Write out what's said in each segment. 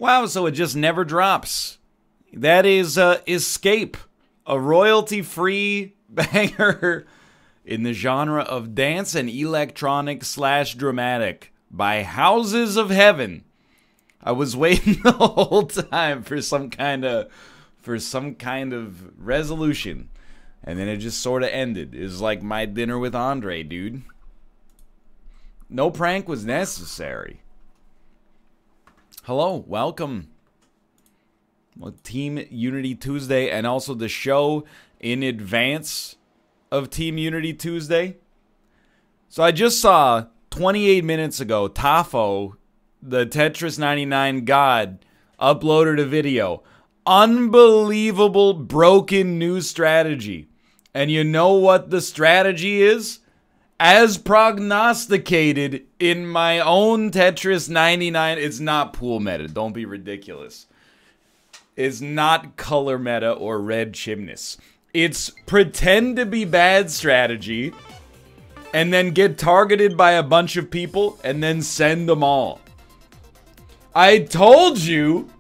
Wow, so it just never drops. That is Escape, a royalty-free banger in the genre of dance and electronic / dramatic by Houses of Heaven. I was waiting the whole time for some kind of resolution, and then it just sort of ended. It was like my dinner with Andre, dude. No prank was necessary. Hello, welcome. Well, Team Unity Tuesday, and also the show in advance of Team Unity Tuesday. So I just saw 28 minutes ago, Tafo, the Tetris 99 god, uploaded a video. Unbelievable broken new strategy. And you know what the strategy is? As prognosticated in my own Tetris 99, it's not pool meta. Don't be ridiculous. It's not color meta or red chimneys. It's pretend to be bad strategy and then get targeted by a bunch of people and then send them all. I told you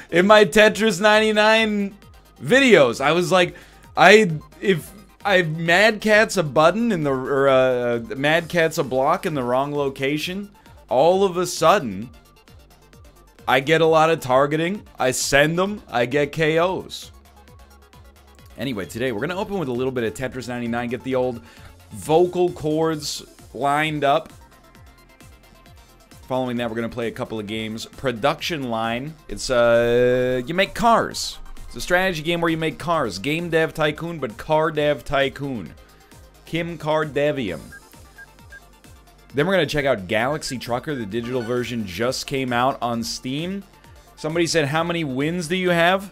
in my Tetris 99 videos, I was like, if Mad Cat's a button in the Mad Cat's a block in the wrong location, all of a sudden I get a lot of targeting, I send them, I get KOs. Anyway, today we're going to open with a little bit of Tetris 99, get the old vocal cords lined up. Following that, we're going to play a couple of games. Production Line, it's you make cars. It's a strategy game where you make cars. Game Dev Tycoon, but Car Dev Tycoon. Kim Kardashian. Then we're going to check out Galaxy Trucker. The digital version just came out on Steam. Somebody said, how many wins do you have?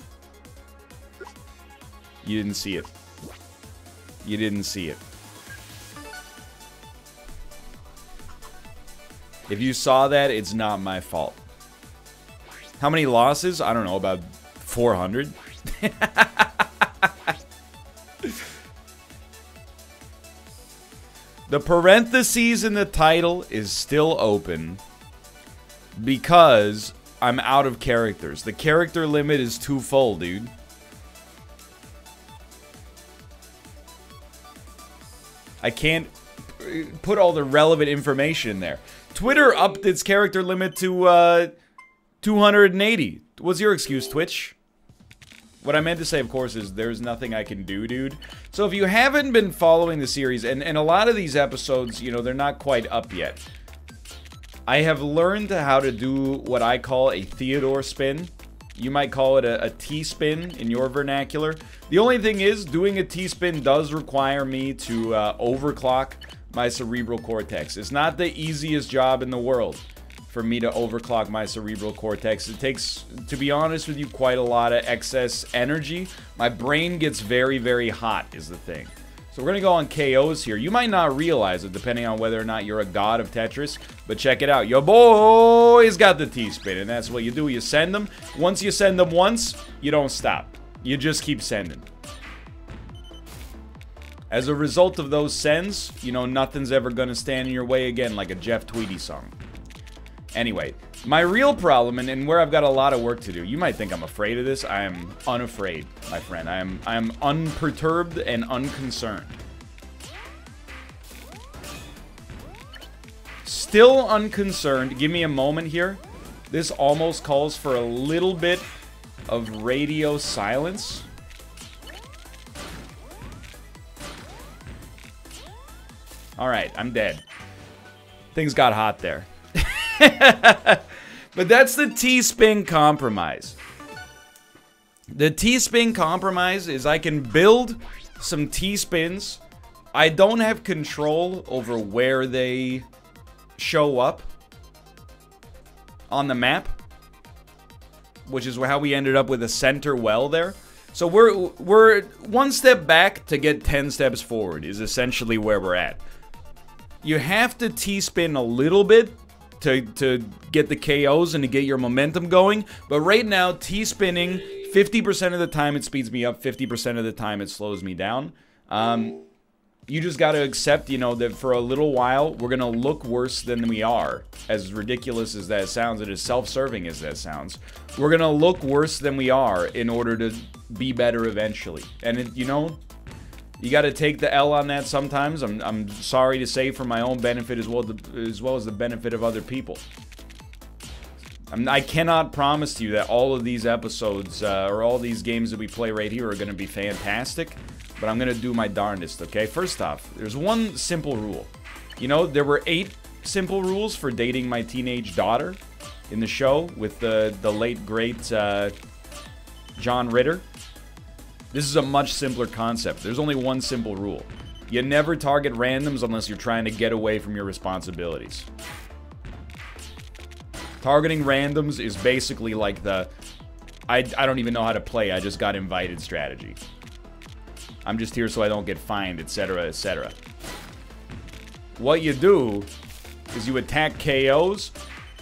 You didn't see it. You didn't see it. If you saw that, it's not my fault. How many losses? I don't know, about 400. The parentheses in the title is still open because I'm out of characters. The character limit is too full, dude. I can't put all the relevant information in there. Twitter upped its character limit to 280. What's your excuse, Twitch? What I meant to say, of course, is there's nothing I can do, dude. So if you haven't been following the series, and a lot of these episodes, you know, they're not quite up yet. I have learned how to do what I call a Theodore spin. You might call it a T-spin in your vernacular. The only thing is, doing a T-spin does require me to overclock my cerebral cortex. It's not the easiest job in the world for me to overclock my cerebral cortex. It takes, to be honest with you, quite a lot of excess energy. My brain gets very, very hot is the thing. So we're going to go on KOs here. You might not realize it depending on whether or not you're a god of Tetris, but check it out. Your boy's got the T-spin, and that's what you do. You send them. Once you send them once, you don't stop. You just keep sending. As a result of those sends, you know, nothing's ever going to stand in your way again, like a Jeff Tweedy song. Anyway, my real problem, and where I've got a lot of work to do, you might think I'm afraid of this. I am unafraid, my friend. I am unperturbed and unconcerned. Still unconcerned. Give me a moment here. This almost calls for a little bit of radio silence. Alright, I'm dead. Things got hot there. But that's the T-spin compromise. The T-spin compromise is I can build some T-spins. I don't have control over where they show up on the map, which is how we ended up with a center well there. So we're one step back to get 10 steps forward is essentially where we're at. You have to T-spin a little bit to get the KOs and to get your momentum going. But right now, T-spinning, 50% of the time it speeds me up, 50% of the time it slows me down. You just got to accept, you know, that for a little while, we're going to look worse than we are. As ridiculous as that sounds, and as self-serving as that sounds. We're going to look worse than we are in order to be better eventually. And, you know, you got to take the L on that sometimes. I'm sorry to say, for my own benefit as well as the benefit of other people. I cannot promise to you that all of these episodes or all these games that we play right here are going to be fantastic. But I'm going to do my darndest, okay? First off, there's one simple rule. You know, there were 8 simple rules for dating my teenage daughter in the show with the late, great John Ritter. This is a much simpler concept. There's only one simple rule. You never target randoms unless you're trying to get away from your responsibilities. Targeting randoms is basically like the I don't even know how to play, I just got invited strategy. I'm just here so I don't get fined, etc., etc. What you do is you attack KOs,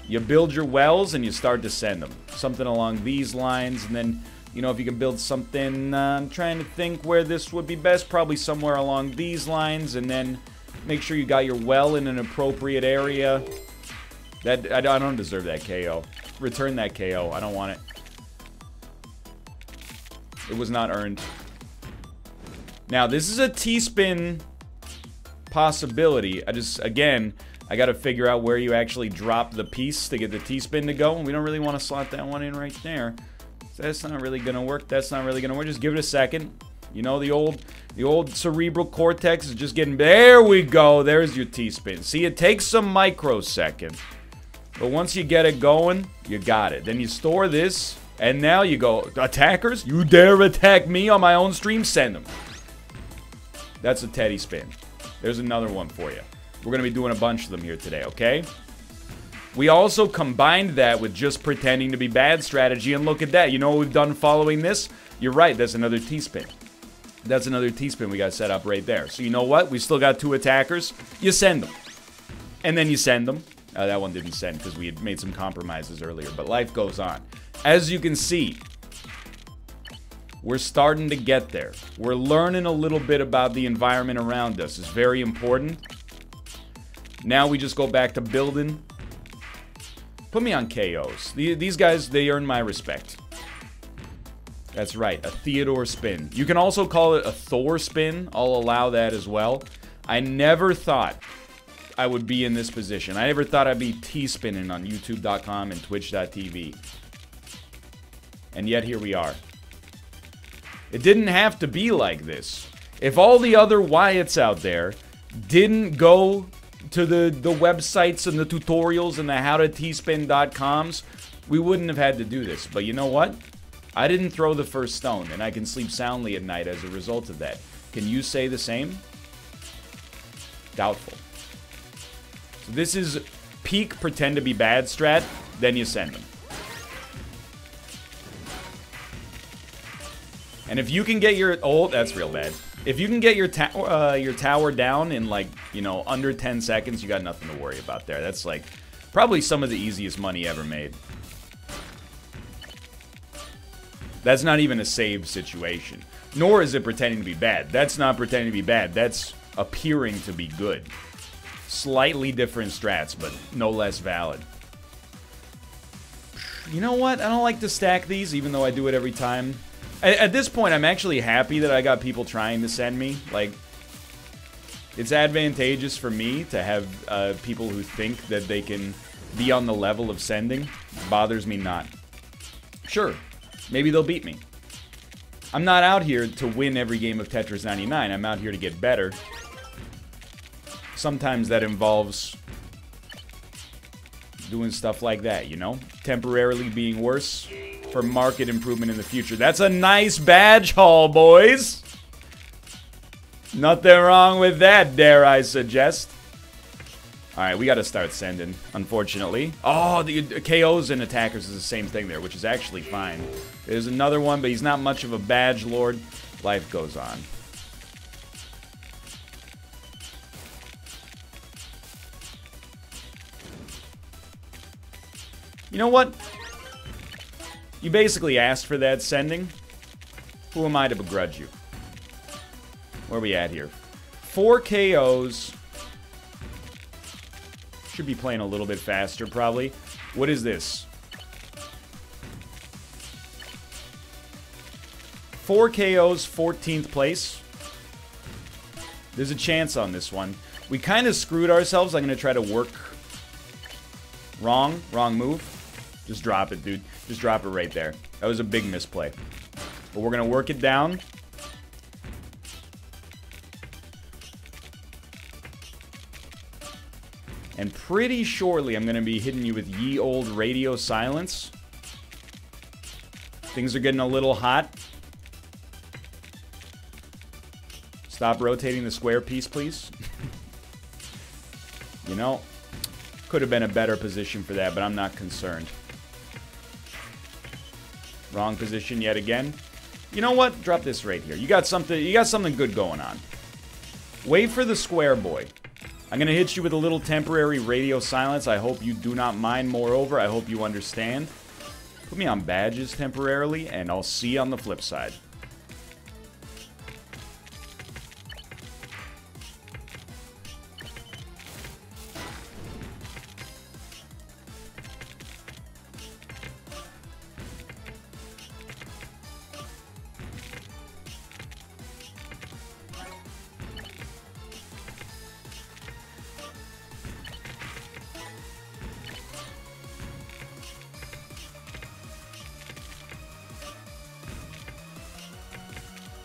you build your wells, and you start to send them. Something along these lines, and then, you know, if you can build something, I'm trying to think where this would be best, probably somewhere along these lines, and then make sure you got your well in an appropriate area. That I don't deserve that KO. Return that KO, I don't want it. It was not earned. Now, this is a T-spin possibility. Again, I got to figure out where you actually drop the piece to get the T-spin to go. And we don't really want to slot that one in right there. So that's not really going to work. That's not really going to work. Just give it a second. You know, the old cerebral cortex is just getting... There we go. There's your T-spin. See, it takes some microsecond. But once you get it going, you got it. Then you store this. And now you go, attackers? You dare attack me on my own stream? Send them. That's a Teddy spin. There's another one for you. We're going to be doing a bunch of them here today, okay? We also combined that with just pretending to be bad strategy, and look at that. You know what we've done following this? You're right, that's another T-spin. That's another T-spin we got set up right there. So you know what? We still got 2 attackers. You send them. And then you send them. That one didn't send because we had made some compromises earlier, but life goes on. As you can see, we're starting to get there. We're learning a little bit about the environment around us. It's very important. Now we just go back to building. Put me on KOs. These guys, they earn my respect. That's right, a Theodore spin. You can also call it a Thor spin. I'll allow that as well. I never thought I would be in this position. I never thought I'd be T-spinning on YouTube.com and Twitch.tv. And yet here we are. It didn't have to be like this. If all the other Wyatts out there didn't go to the websites and the tutorials and the howto-tspin.coms, we wouldn't have had to do this. But you know what? I didn't throw the first stone, and I can sleep soundly at night as a result of that. Can you say the same? Doubtful. So this is peak pretend to be bad strat, then you send them. And if you can get your... Oh, that's real bad. If you can get your tower down in, like, you know, under 10 seconds, you got nothing to worry about there. That's, like, probably some of the easiest money ever made. That's not even a save situation. Nor is it pretending to be bad. That's not pretending to be bad. That's appearing to be good. Slightly different strats, but no less valid. You know what? I don't like to stack these, even though I do it every time. At this point, I'm actually happy that I got people trying to send me. Like, it's advantageous for me to have people who think that they can be on the level of sending. Bothers me not. Sure, maybe they'll beat me. I'm not out here to win every game of Tetris 99. I'm out here to get better. Sometimes that involves doing stuff like that, you know? Temporarily being worse for market improvement in the future. That's a nice badge haul, boys. Nothing wrong with that, dare I suggest. Alright, we gotta start sending, unfortunately. Oh, the KOs and attackers is the same thing there, which is actually fine. There's another one, but he's not much of a badge lord. Life goes on. You know what? You basically asked for that sending. Who am I to begrudge you? Where are we at here? 4 KOs. Should be playing a little bit faster, probably. What is this? 4 KOs, 14th place. There's a chance on this one. We kind of screwed ourselves. I'm going to try to work. Wrong move. Just drop it, dude. Just drop it right there. That was a big misplay. But we're going to work it down. And pretty shortly, I'm going to be hitting you with ye old radio silence. Things are getting a little hot. Stop rotating the square piece, please. You know, could have been a better position for that, but I'm not concerned. Wrong position yet again. You know what? Drop this right here. You got something good going on. Wait for the square boy. I'm going to hit you with a little temporary radio silence. I hope you do not mind. Moreover, I hope you understand. Put me on badges temporarily, and I'll see you on the flip side.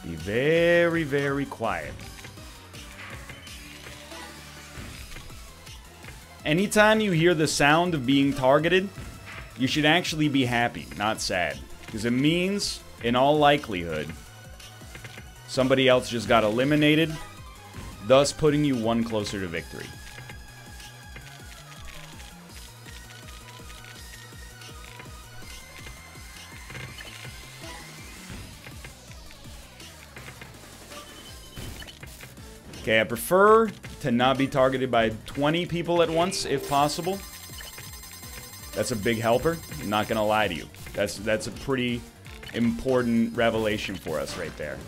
Be very, very quiet. Anytime you hear the sound of being targeted, you should actually be happy, not sad. Because it means, in all likelihood, somebody else just got eliminated, thus putting you one closer to victory. Okay, I prefer to not be targeted by 20 people at once, if possible. That's a big helper. I'm not gonna lie to you. That's a pretty important revelation for us right there.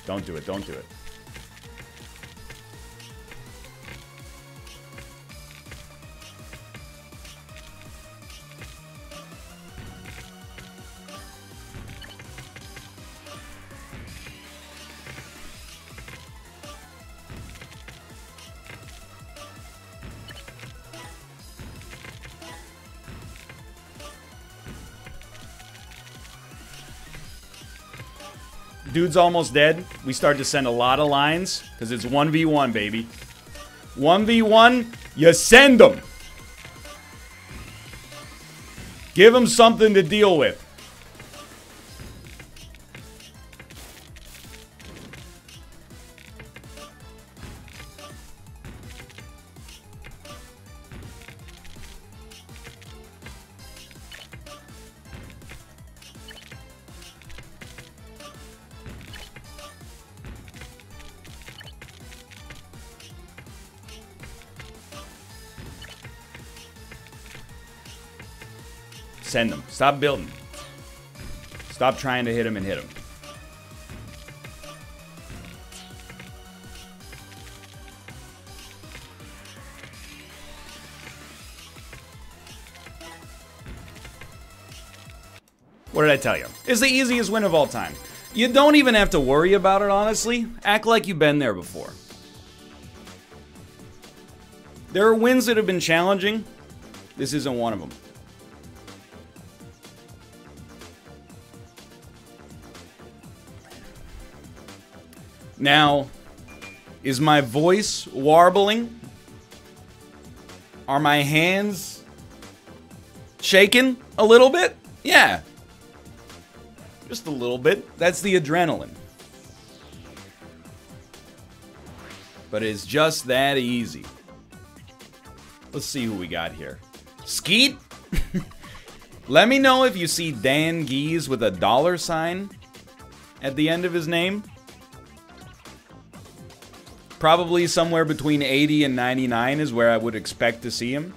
Don't do it, don't do it. Dude's almost dead. We start to send a lot of lines because it's 1v1, baby. 1v1, you send them. Give them something to deal with. Send them. Stop building. Stop trying to hit him and hit him. What did I tell you? It's the easiest win of all time. You don't even have to worry about it, honestly. Act like you've been there before. There are wins that have been challenging. This isn't one of them. Now, is my voice warbling? Are my hands shaking a little bit? Yeah. Just a little bit. That's the adrenaline. But it's just that easy. Let's see who we got here. Skeet? Let me know if you see Dan Geese with a $sign at the end of his name. Probably somewhere between 80 and 99 is where I would expect to see him.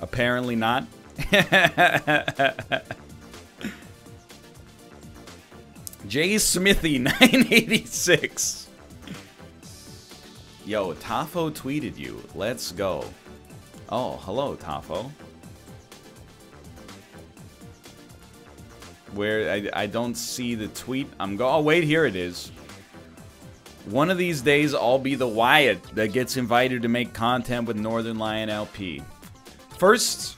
Apparently not. J Smithy 986. Yo, Tafo tweeted you. Let's go. Oh, hello, Tafo. Where I don't see the tweet. Oh, wait, here it is. One of these days, I'll be the Wyatt that gets invited to make content with Northern Lion LP. First,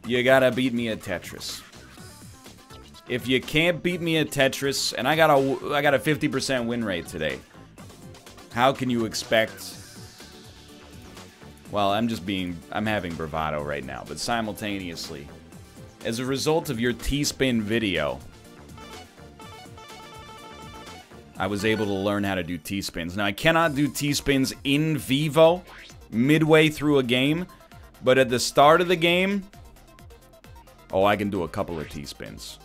you gotta beat me at Tetris. If you can't beat me at Tetris, and I got a 50% win rate today, how can you expect... Well, I'm having bravado right now, but simultaneously, as a result of your T-spin video, I was able to learn how to do T-spins. Now, I cannot do T-spins in vivo, midway through a game, but at the start of the game, oh, I can do a couple of T-spins.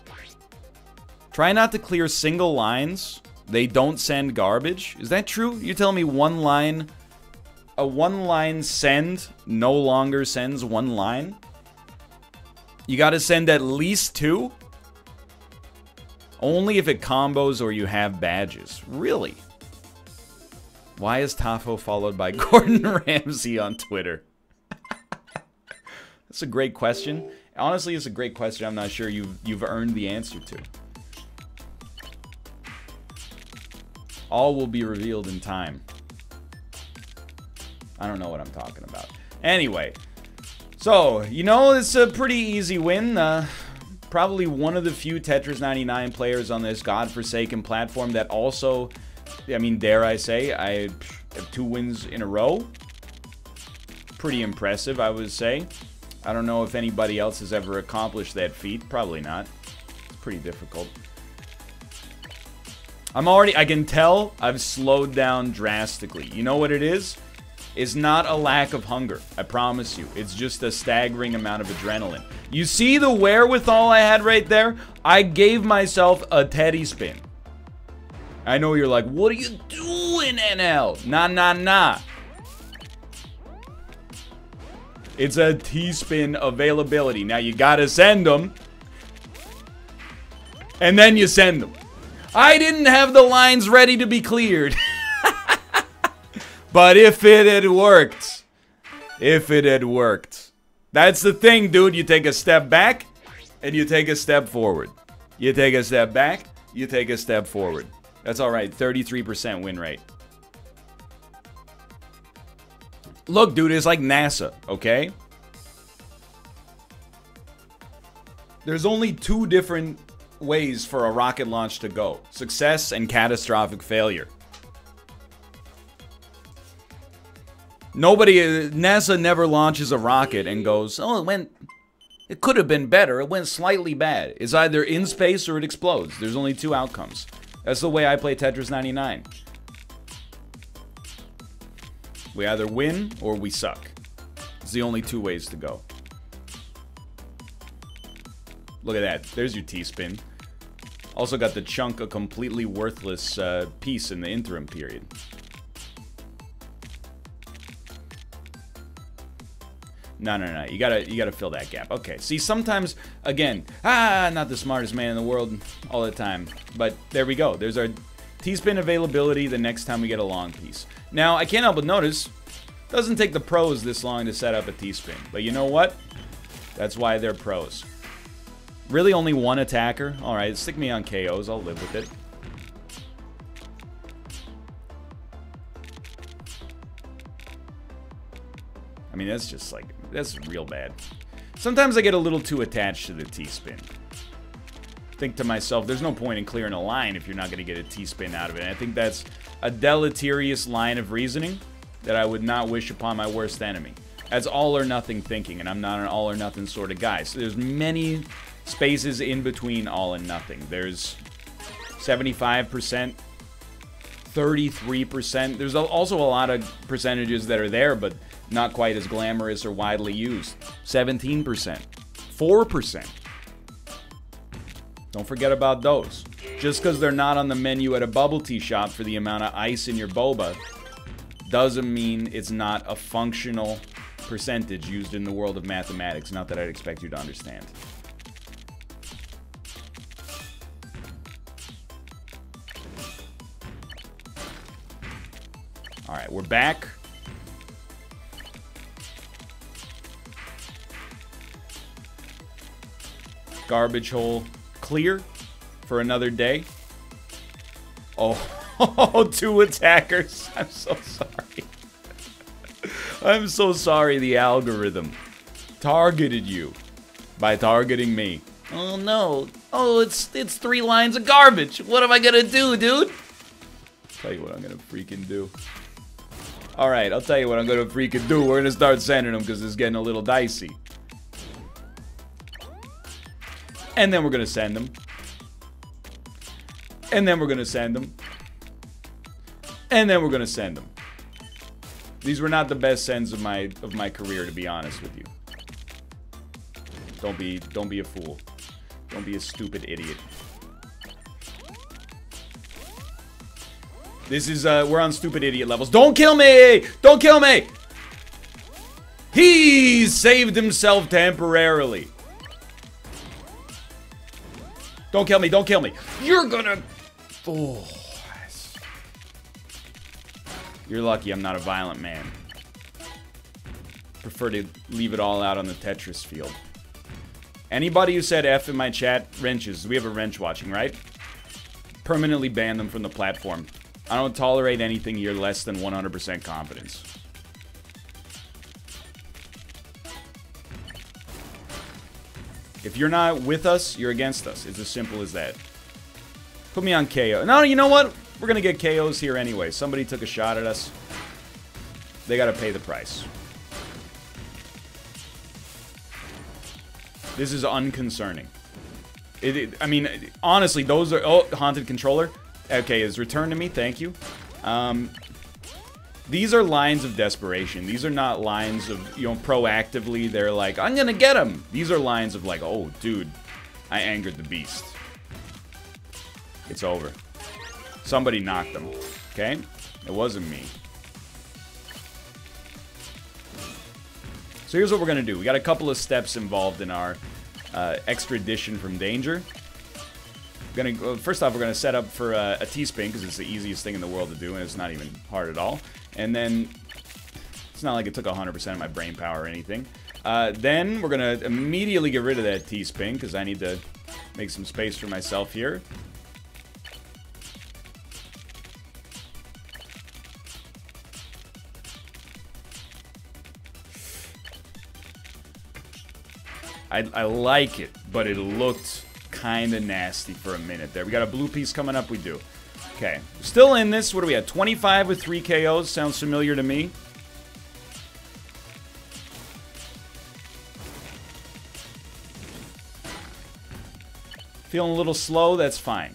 Try not to clear single lines. They don't send garbage. Is that true? You're telling me a one-line send no longer sends one line? You gotta send at least two? Only if it combos or you have badges. Really? Why is Tafo followed by Gordon Ramsay on Twitter? That's a great question. Honestly, it's a great question I'm not sure you've earned the answer to. All will be revealed in time. I don't know what I'm talking about. Anyway. So, you know, it's a pretty easy win. Probably one of the few Tetris 99 players on this godforsaken platform that also, I mean, dare I say, I have 2 wins in a row. Pretty impressive, I would say. I don't know if anybody else has ever accomplished that feat. Probably not. It's pretty difficult. I can tell I've slowed down drastically. You know what it is? It's not a lack of hunger. I promise you. It's just a staggering amount of adrenaline. You see the wherewithal I had right there? I gave myself a teddy spin. I know you're like, what are you doing, NL? Nah. It's a T-spin availability. Now you gotta send them. And then you send them. I didn't have the lines ready to be cleared. But if it had worked. That's the thing, dude. You take a step back, and you take a step forward. You take a step back, you take a step forward. That's alright, 33% win rate. Look, dude, it's like NASA, okay? There's only 2 different ways for a rocket launch to go. Success and catastrophic failure. NASA never launches a rocket and goes, oh, it could have been better. It went slightly bad. It's either in space or it explodes. There's only 2 outcomes. That's the way I play Tetris 99. We either win or we suck. It's the only 2 ways to go. Look at that. There's your T-spin. Also got the chunk of completely worthless piece in the interim period. No. You gotta fill that gap. Okay. See, sometimes, again, not the smartest man in the world all the time. But there we go. There's our T-spin availability the next time we get a long piece. Now, I can't help but notice, it doesn't take the pros this long to set up a T-spin. But you know what? That's why they're pros. Really only 1 attacker? Alright, stick me on KOs. I'll live with it. I mean, that's just like, that's real bad. Sometimes I get a little too attached to the T-spin. Think to myself, there's no point in clearing a line if you're not going to get a T-spin out of it. And I think that's a deleterious line of reasoning that I would not wish upon my worst enemy. That's all or nothing thinking, and I'm not an all or nothing sort of guy. So there's many spaces in between all and nothing. There's 75%, 33%. There's also a lot of percentages that are there, but not quite as glamorous or widely used. 17%, 4%. Don't forget about those. Just because they're not on the menu at a bubble tea shop for the amount of ice in your boba doesn't mean it's not a functional percentage used in the world of mathematics. Not that I'd expect you to understand. All right, we're back. Garbage hole clear for another day. Oh, 2 attackers. I'm so sorry. I'm so sorry the algorithm targeted you by targeting me. Oh no. Oh, it's 3 lines of garbage. What am I gonna do, dude? Tell you what I'm gonna freaking do. Alright, I'll tell you what I'm gonna freaking do. We're gonna start sending them because it's getting a little dicey. And then we're gonna send them. And then we're gonna send them. And then we're gonna send them. These were not the best sends of my career, to be honest with you. Don't be a fool. Don't be a stupid idiot. This is we're on stupid idiot levels. Don't kill me! Don't kill me! He saved himself temporarily. Don't kill me, don't kill me. You're gonna... Oh. You're lucky I'm not a violent man. Prefer to leave it all out on the Tetris field. Anybody who said F in my chat, wrenches. We have a wrench watching, right? Permanently ban them from the platform. I don't tolerate anything here less than 100% confidence. If you're not with us, you're against us. It's as simple as that. Put me on KO. No, you know what? We're gonna get KOs here anyway. Somebody took a shot at us. They gotta pay the price. This is unconcerning. I mean, honestly, those are... Oh, haunted controller. Okay, it's returned to me. Thank you. These are lines of desperation. These are not lines of, you know, proactively. They're like, I'm gonna get him. These are lines of like, oh, dude, I angered the beast. It's over. Somebody knocked them. Okay? It wasn't me. So here's what we're gonna do. We got a couple of steps involved in our extradition from danger. First off, we're gonna set up for a T-spin because it's the easiest thing in the world to do, and it's not even hard at all. And then it's not like it took 100% of my brain power or anything. Then we're gonna immediately get rid of that T-spin because I need to make some space for myself here. I like it, but it looked kind of nasty for a minute there. We got a blue piece coming up, we do. Okay, still in this. What are we at? 25 with 3 KOs. Sounds familiar to me. Feeling a little slow, that's fine.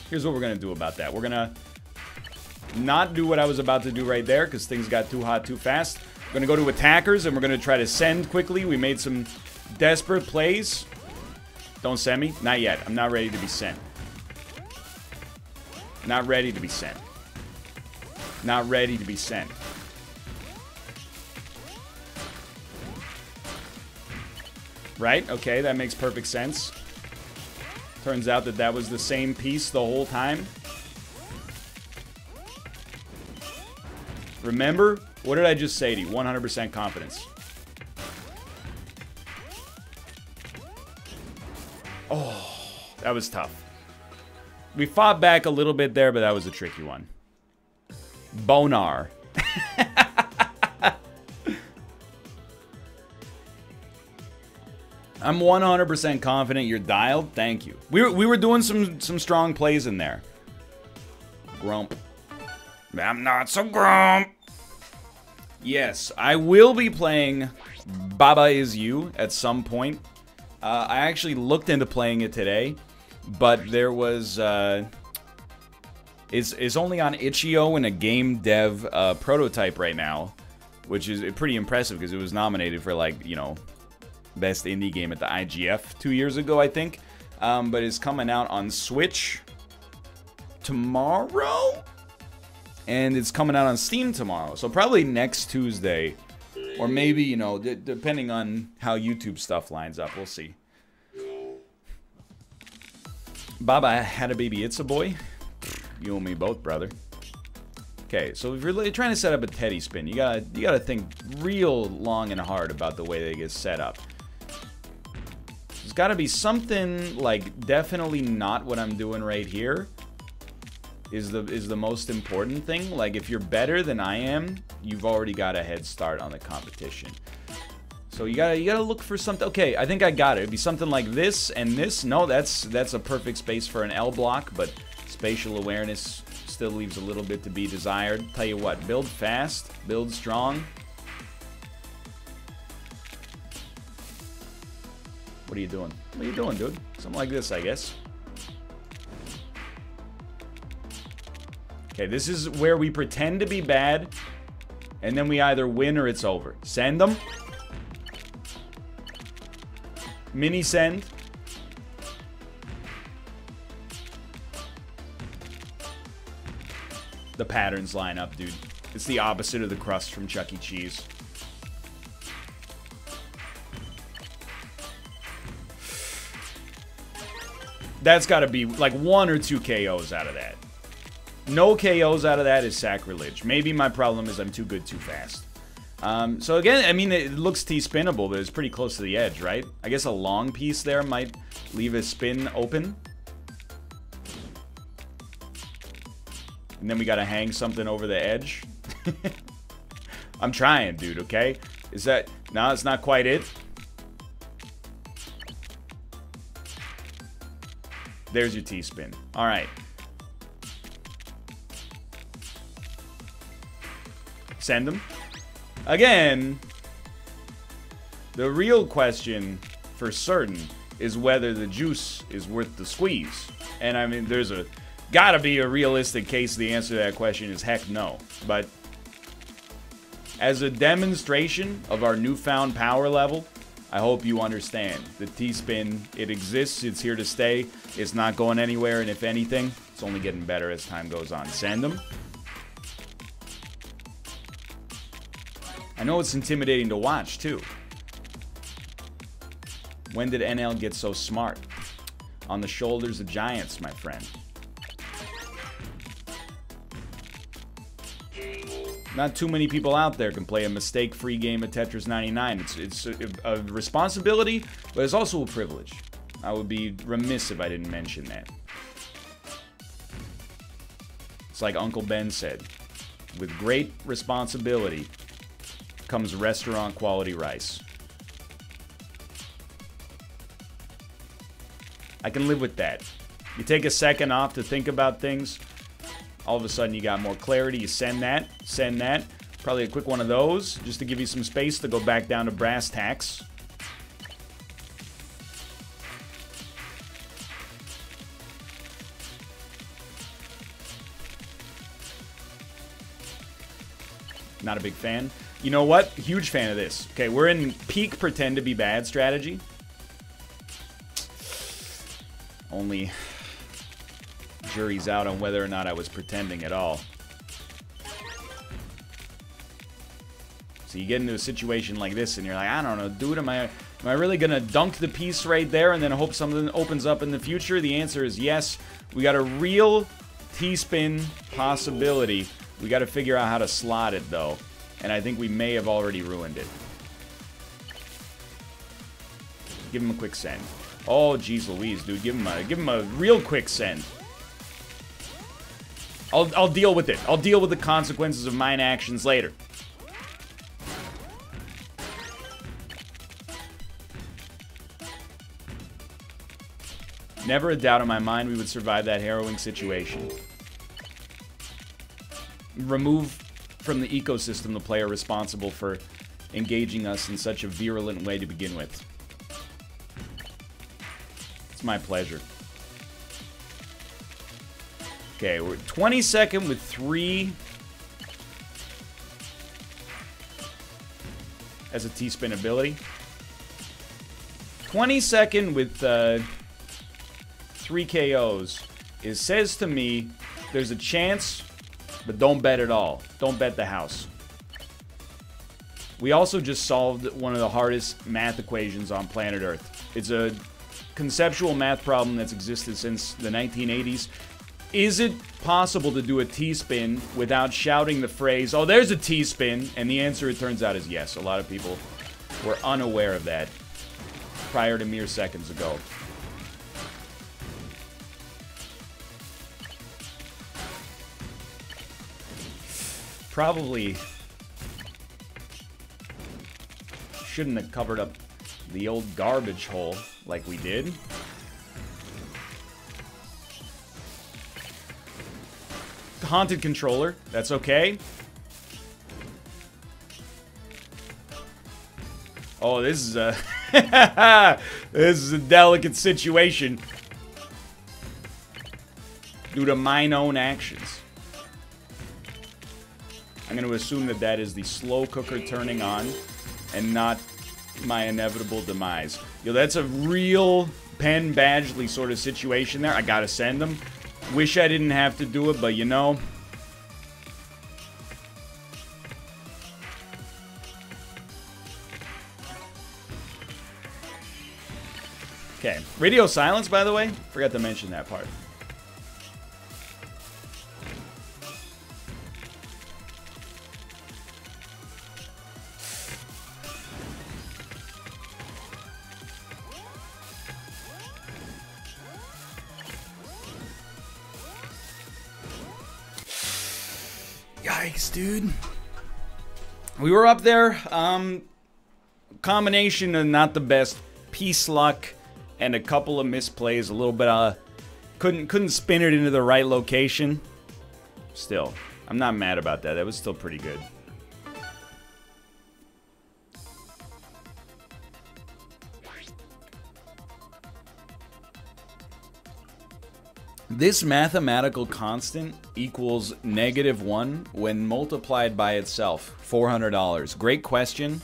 Here's what we're going to do about that. We're going to not do what I was about to do right there because things got too hot too fast. We're going to go to attackers and we're going to try to send quickly. We made some desperate plays. Don't send me. Not yet. I'm not ready to be sent. Not ready to be sent. Not ready to be sent. Right? Okay, that makes perfect sense. Turns out that that was the same piece the whole time. Remember? What did I just say to you? 100% confidence. Oh, that was tough. We fought back a little bit there, but that was a tricky one. Bonar. I'm 100% confident you're dialed. Thank you. We were doing some strong plays in there. Grump. I'm not so grump. Yes, I will be playing Baba Is You at some point. I actually looked into playing it today, but there was... It's only on itch.io in a game dev prototype right now, which is pretty impressive because it was nominated for, like, you know, best indie game at the IGF 2 years ago, I think. But it's coming out on Switch tomorrow. And it's coming out on Steam tomorrow. So probably next Tuesday. Or maybe, you know, depending on how YouTube stuff lines up. We'll see. Baba had a baby. It's a boy. You and me both, brother. Okay, so if you're trying to set up a teddy spin, you gotta think real long and hard about the way they get set up. There's gotta be something like definitely not what I'm doing right here. Is the most important thing. Like if you're better than I am, you've already got a head start on the competition. So you gotta look for something. Okay, I think I got it. It'd be something like this and this. No, that's a perfect space for an L block, but spatial awareness still leaves a little bit to be desired. Tell you what, build fast, build strong. What are you doing? What are you doing, dude? Something like this, I guess. Okay, this is where we pretend to be bad, and then we either win or it's over. Send them. Mini send. The patterns line up, dude. It's the opposite of the crust from Chuck E. Cheese. That's got to be like 1 or 2 KOs out of that. No KOs out of that is sacrilege. Maybe my problem is I'm too good too fast. So again, I mean, it looks T-spinnable, but it's pretty close to the edge, right? I guess a long piece there might leave a spin open. And then we gotta hang something over the edge. I'm trying, dude, okay? Is that... No, it's not quite it. There's your T-spin. All right. Send them. Again, the real question for certain is whether the juice is worth the squeeze. And I mean, there's gotta be a realistic case the answer to that question is heck no. But as a demonstration of our newfound power level, I hope you understand. The T-spin, it exists, it's here to stay, it's not going anywhere, and if anything, it's only getting better as time goes on. Send them. I know it's intimidating to watch, too. When did NL get so smart? On the shoulders of giants, my friend. Not too many people out there can play a mistake-free game of Tetris 99. It's a responsibility, but it's also a privilege. I would be remiss if I didn't mention that. It's like Uncle Ben said, with great responsibility comes restaurant-quality rice. I can live with that. You take a second off to think about things, all of a sudden you got more clarity. You send that. Probably a quick one of those, just to give you some space to go back down to brass tacks. Not a big fan. You know what? Huge fan of this. Okay, we're in peak pretend to be bad strategy. Only jury's out on whether or not I was pretending at all. So you get into a situation like this and you're like, I don't know, dude, am I really gonna dunk the piece right there and then hope something opens up in the future? The answer is yes. We got a real T-spin possibility. We got to figure out how to slot it though. And I think we may have already ruined it. Give him a quick send. Oh, geez Louise, dude. Give him a real quick send. I'll deal with it. I'll deal with the consequences of mine actions later. Never a doubt in my mind we would survive that harrowing situation. Remove from the ecosystem the player responsible for engaging us in such a virulent way to begin with. It's my pleasure. Okay, we're 22nd with 3 as a T-spin ability. 22nd with 3 KOs. It says to me there's a chance But don't bet at all. Don't bet the house. We also just solved one of the hardest math equations on planet Earth. It's a conceptual math problem that's existed since the 1980s. Is it possible to do a T-spin without shouting the phrase, "Oh, there's a T-spin"? And the answer, it turns out, is yes. A lot of people were unaware of that prior to mere seconds ago. Probably shouldn't have covered up the old garbage hole like we did. Haunted controller, that's okay. Oh, this is a this is a delicate situation due to mine own actions. I'm going to assume that that is the slow cooker turning on and not my inevitable demise. Yo, that's a real Penn Badgley sort of situation there. I gotta send him. Wish I didn't have to do it, but you know. Okay, radio silence, by the way. Forgot to mention that part. Yikes, dude. We were up there. Combination of not the best piece luck and a couple of misplays. A little bit couldn't spin it into the right location. Still, I'm not mad about that. That was still pretty good. This mathematical constant equals -1 when multiplied by itself. $400. Great question.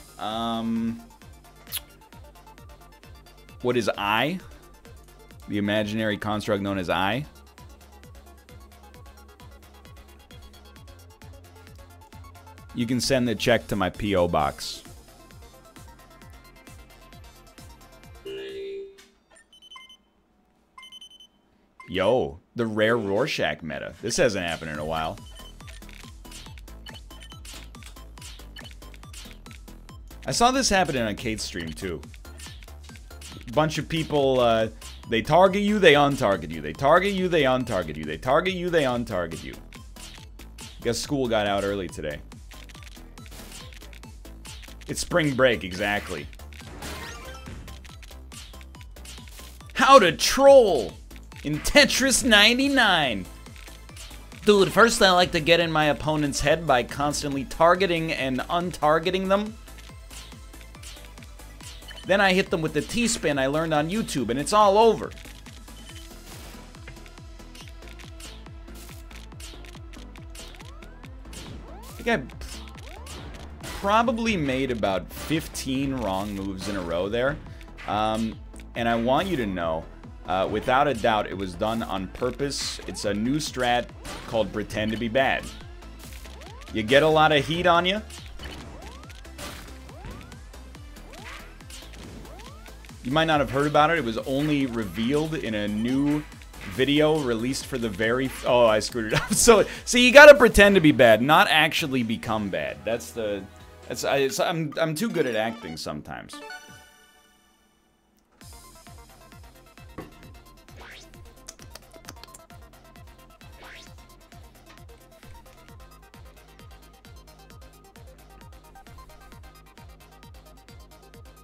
What is I? The imaginary construct known as I? You can send the check to my P.O. box. Yo, the rare Rorschach meta. This hasn't happened in a while. I saw this happen in a Kate's stream, too. Bunch of people, they target you, they untarget you. They target you, they untarget you. They target you, they untarget you. Guess school got out early today. It's spring break, exactly. How to troll in Tetris 99. Dude, first I like to get in my opponent's head by constantly targeting and untargeting them. Then I hit them with the T-spin I learned on YouTube, and it's all over. I think I probably made about 15 wrong moves in a row there. And I want you to know, without a doubt, it was done on purpose. It's a new strat called Pretend to be Bad. You get a lot of heat on you. You might not have heard about it. It was only revealed in a new video released for the very... Oh, I screwed it up. So, see, you gotta pretend to be bad, not actually become bad. That's the... I'm too good at acting sometimes.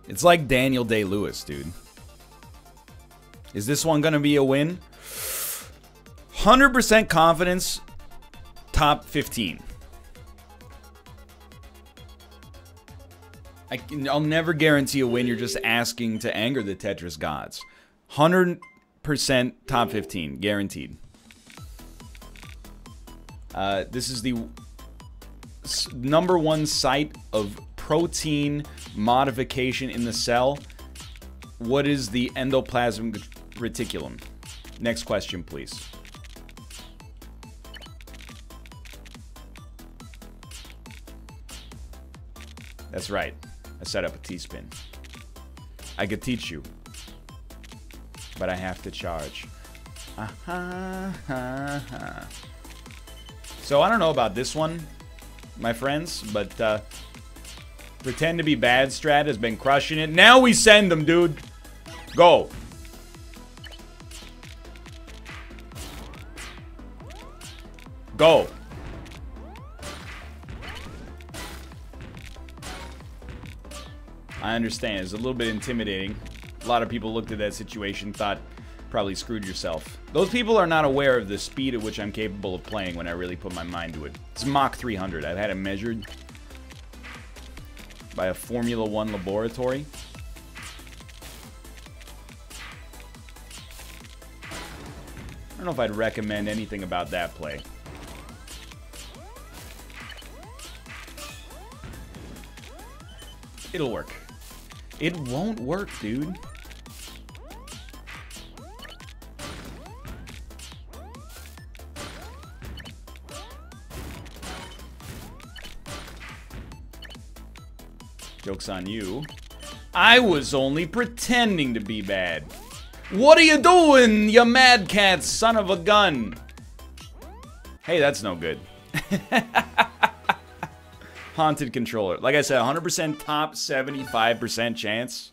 It's like Daniel Day-Lewis, dude. Is this one gonna be a win? 100% confidence, top 15. I'll never guarantee a win. You're just asking to anger the Tetris gods. 100% top 15, guaranteed. This is the #1 site of protein modification in the cell. What is the endoplasmic reticulum? Next question, please. That's right. I set up a T-spin. I could teach you, but I have to charge. So I don't know about this one, my friends, but pretend to be bad strat has been crushing it. Now we send them, dude. Go. Go. I understand. It's a little bit intimidating. A lot of people looked at that situation, thought probably screwed yourself. Those people are not aware of the speed at which I'm capable of playing when I really put my mind to it. It's Mach 300. I've had it measured by a Formula 1 laboratory. I don't know if I'd recommend anything about that play. It'll work. It won't work, dude. Joke's on you. I was only pretending to be bad. What are you doing, you mad cat son of a gun? Hey, that's no good. Haunted controller. Like I said, 100% top, 75% chance.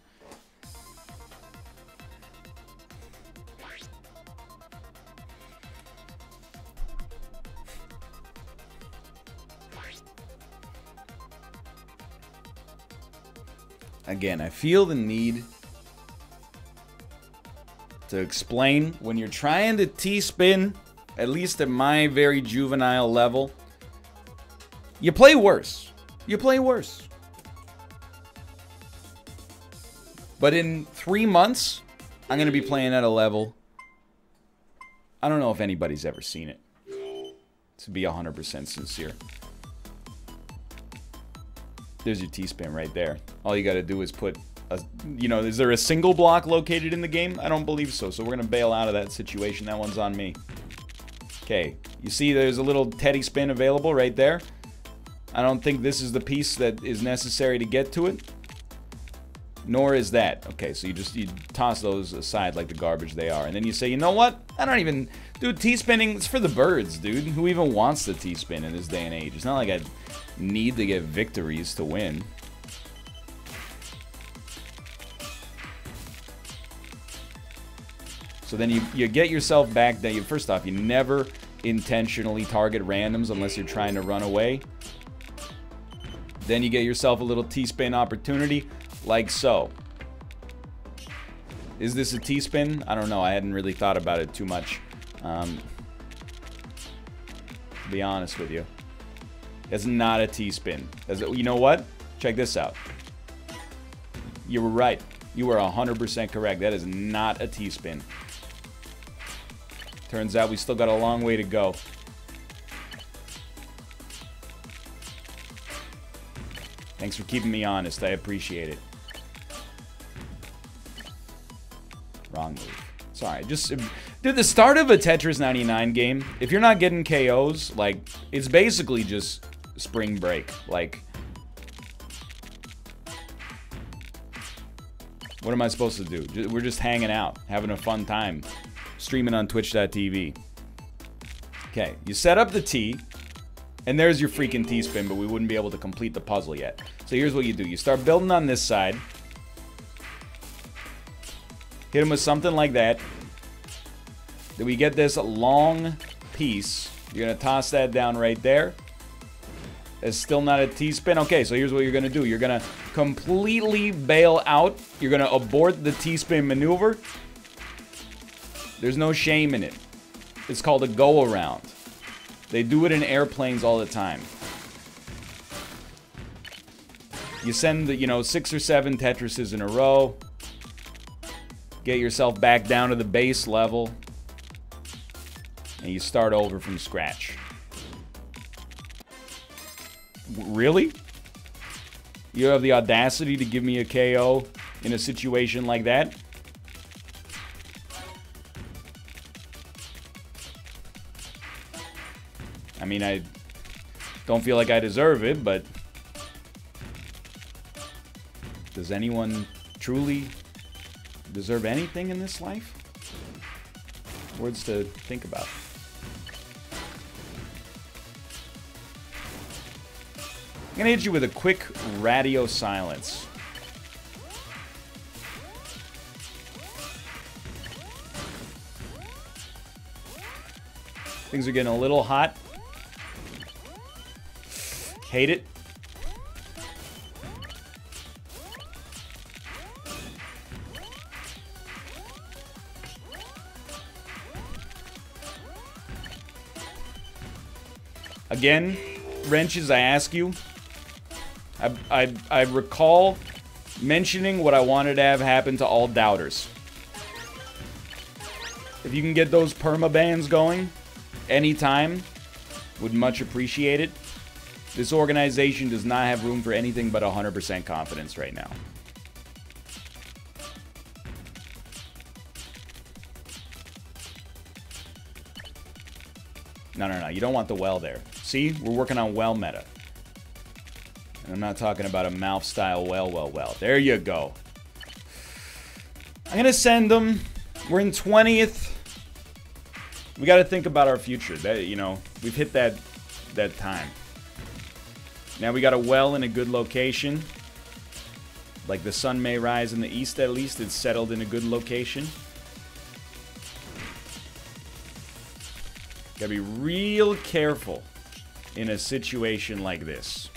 Again, I feel the need to explain when you're trying to T-spin, at least at my very juvenile level, you play worse. You play worse. But in 3 months, I'm going to be playing at a level I don't know if anybody's ever seen it, to be 100% sincere. There's your T-spin right there. All you got to do is put a, is there a single block located in the game? I don't believe so. So we're going to bail out of that situation. That one's on me. Okay. You see there's a little teddy spin available right there. I don't think this is the piece that is necessary to get to it. Nor is that. Okay, so you toss those aside like the garbage they are. And then you say, you know what? I don't even... Dude, T-spinning, it's for the birds, dude. Who even wants the T-spin in this day and age? It's not like I need to get victories to win. So then you get yourself back there. First off, you never intentionally target randoms unless you're trying to run away. Then you get yourself a little T-spin opportunity, like so. Is this a T-spin? I don't know. I hadn't really thought about it too much. To be honest with you. It's not a T-spin. You know what? Check this out. You were right. You were 100% correct. That is not a T-spin. Turns out we still got a long way to go. Thanks for keeping me honest. I appreciate it. Wrong move. Sorry. Dude, the start of a Tetris 99 game, if you're not getting KOs, like, it's basically just spring break. Like, what am I supposed to do? We're just hanging out, having a fun time, streaming on twitch.tv. Okay, you set up the T, and there's your freaking T-spin, but we wouldn't be able to complete the puzzle yet. So here's what you do. You start building on this side. Hit him with something like that. Then we get this long piece. You're going to toss that down right there. It's still not a T-spin. Okay, so here's what you're going to do. You're going to completely bail out. You're going to abort the T-spin maneuver. There's no shame in it. It's called a go-around. They do it in airplanes all the time. You send, 6 or 7 Tetrises in a row. Get yourself back down to the base level. And you start over from scratch. Really? You have the audacity to give me a KO in a situation like that? I mean, I don't feel like I deserve it, but Does anyone truly deserve anything in this life? Words to think about. I'm gonna hit you with a quick radio silence. Things are getting a little hot. Hate it. Again, wrenches, I ask you. I recall mentioning what I wanted to have happen to all doubters. If you can get those perma-bans going anytime, would much appreciate it. This organization does not have room for anything but 100% confidence right now. No. You don't want the well there. See? We're working on well meta. And I'm not talking about a mouth-style well. There you go. I'm going to send them. We're in 20th. We got to think about our future. That, you know, we've hit that time. Now we got a well in a good location. Like the sun may rise in the east, at least. It's settled in a good location. Gotta be real careful in a situation like this.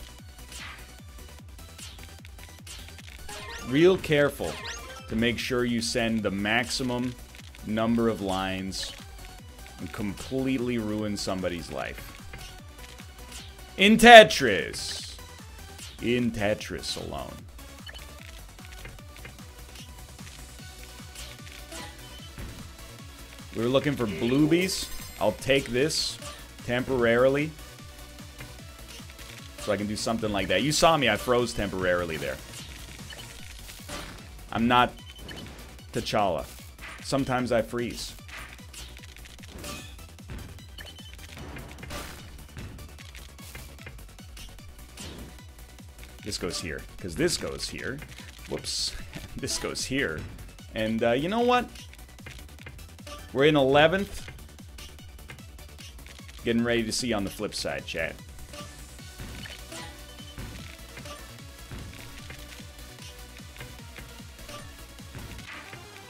Real careful to make sure you send the maximum number of lines and completely ruin somebody's life. In Tetris. In Tetris alone. We were looking for bluebies. I'll take this temporarily so I can do something like that. You saw me, I froze temporarily there. I'm not T'Challa. Sometimes I freeze. This goes here, because this goes here. Whoops. This goes here. And you know what? We're in 11th. Getting ready to see on the flip side, chat.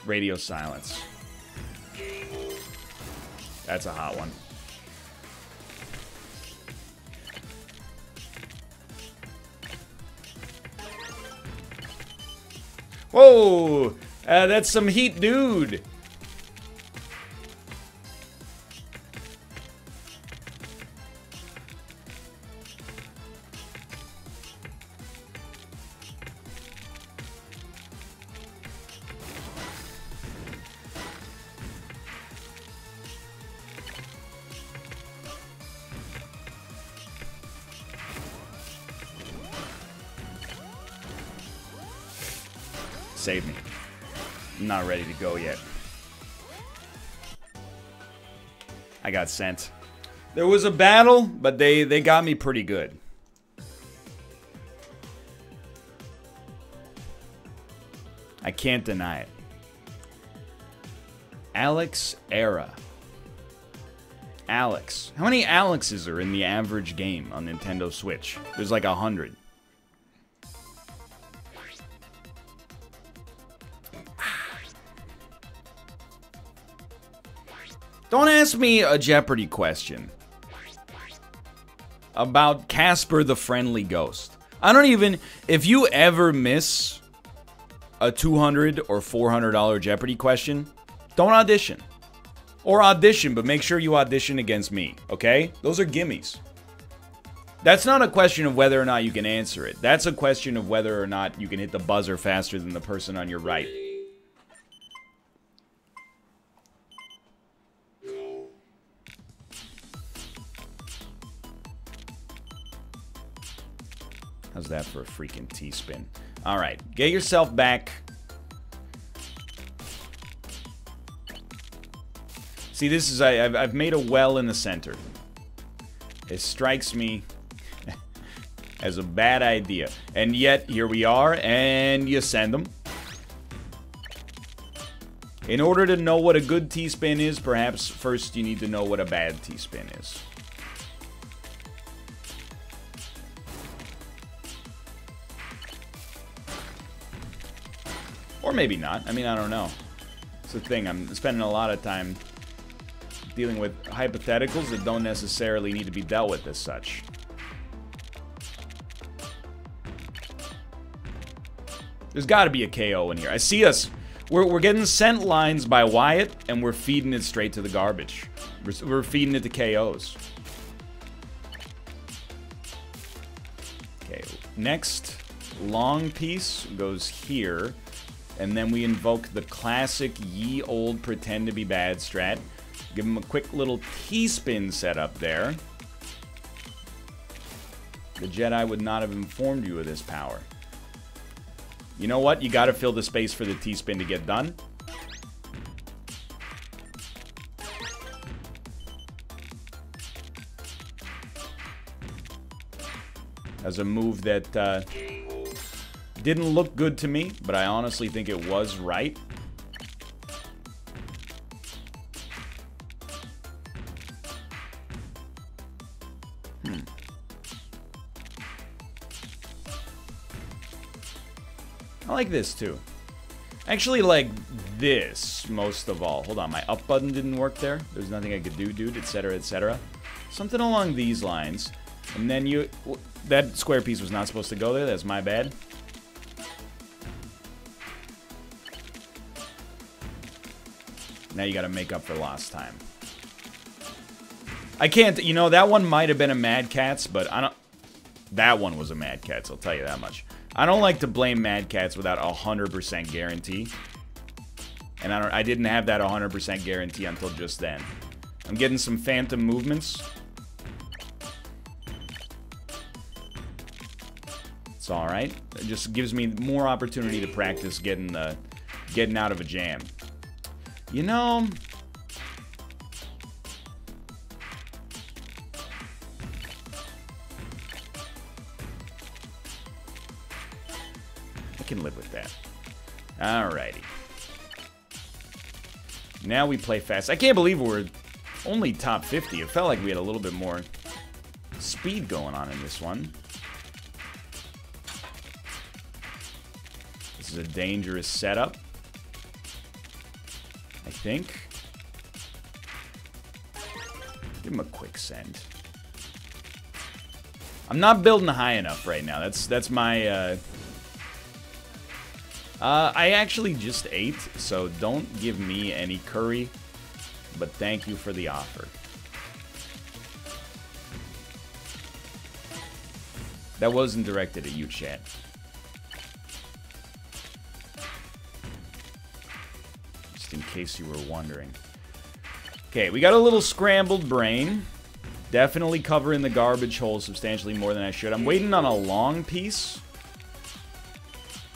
Radio silence. That's a hot one. Whoa! That's some heat, dude. Save me. I'm not ready to go yet. I got sent. There was a battle, but they got me pretty good. I can't deny it. Alex Era. Alex. How many Alexes are in the average game on Nintendo Switch? There's like 100. Don't ask me a Jeopardy question about Casper the Friendly Ghost. I don't even... If you ever miss a $200 or $400 Jeopardy question, don't audition. Or audition, but make sure you audition against me, okay? Those are gimmies. That's not a question of whether or not you can answer it. That's a question of whether or not you can hit the buzzer faster than the person on your right. How's that for a freaking T-spin? All right, get yourself back. See, this is... I've made a well in the center. It strikes me as a bad idea. And yet, here we are, and you send them. In order to know what a good T-spin is, perhaps first you need to know what a bad T-spin is. Or maybe not. I mean, I don't know. It's the thing. I'm spending a lot of time dealing with hypotheticals that don't necessarily need to be dealt with as such. There's got to be a KO in here. I see us. We're getting sent lines by Wyatt, and we're feeding it straight to the garbage. We're feeding it to KOs. Okay, next long piece goes here, and then we invoke the classic ye old pretend to be bad strat. Give him a quick little T-spin setup there. The Jedi would not have informed you of this power. You know what? You gotta fill the space for the T-spin to get done. As a move that didn't look good to me, but I honestly think it was right. I like this too. Actually like this most of all. Hold on, my up button didn't work there. There's nothing I could do, dude, etc., etc. Something along these lines. And then you... That square piece was not supposed to go there. That's my bad. Now you gotta make up for lost time. I can't... You know, that one might have been a Mad Catz, but I don't... That one was a Mad Catz, I'll tell you that much. I don't like to blame Mad Catz without a 100% guarantee. And I didn't have that 100% guarantee until just then. I'm getting some phantom movements. It's alright. It just gives me more opportunity to practice getting out of a jam. You know... I can live with that. Alrighty. Now we play fast. I can't believe we're only top 50. It felt like we had a little bit more speed going on in this one. This is a dangerous setup, I think. Give him a quick send. I'm not building high enough right now. That's my... I actually just ate, so don't give me any curry, but thank you for the offer. That wasn't directed at you, chat. Just in case you were wondering. Okay, we got a little scrambled brain. Definitely covering the garbage hole substantially more than I should. I'm waiting on a long piece.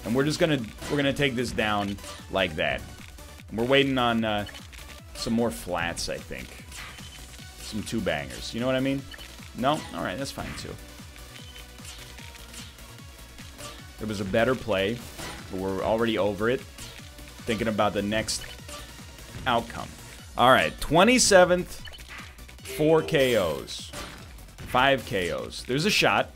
And we're gonna take this down like that. We're waiting on some more flats, I think. Some two bangers. You know what I mean? No? Alright, that's fine too. It was a better play, but we're already over it. Thinking about the next outcome. Alright, 27th, 4 KOs. 5 KOs. There's a shot.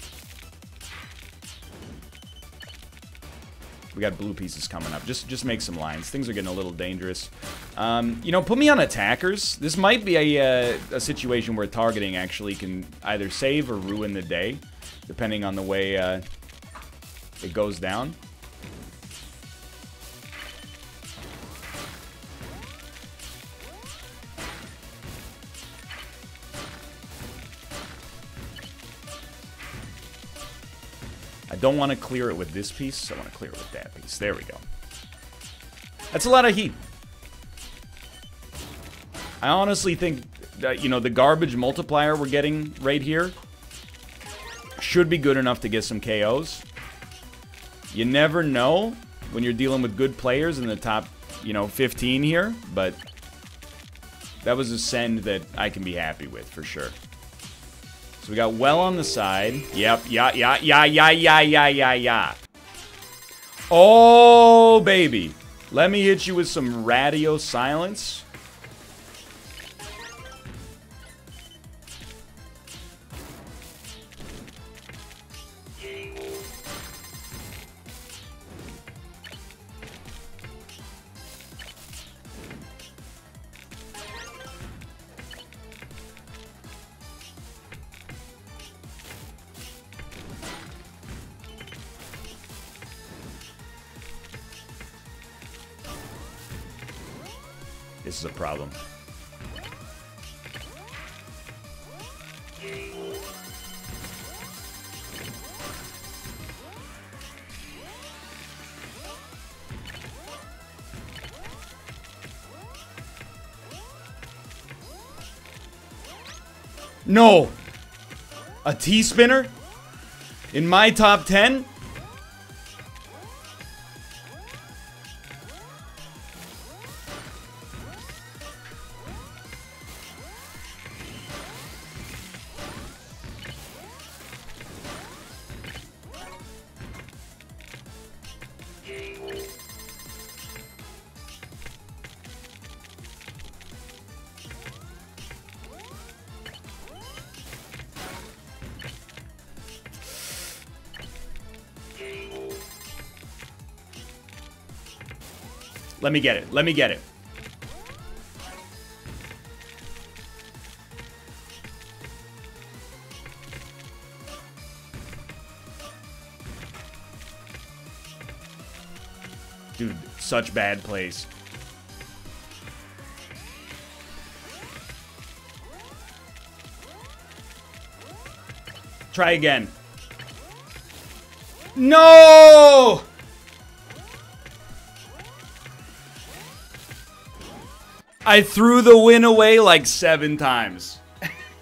We got blue pieces coming up. Just make some lines. Things are getting a little dangerous. You know, put me on attackers. This might be a situation where targeting actually can either save or ruin the day, depending on the way it goes down. I don't want to clear it with this piece. I want to clear it with that piece. There we go. That's a lot of heat. I honestly think that, you know, the garbage multiplier we're getting right here should be good enough to get some KOs. You never know when you're dealing with good players in the top, you know, 15 here, but that was a send that I can be happy with for sure. So we got well on the side. Yep. Yeah. Oh, baby. Let me hit you with some radio silence. This is a problem. No! A T-spinner? In my top 10? Let me get it. Let me get it. Dude, such bad plays. Try again. No! I threw the win away like 7 times.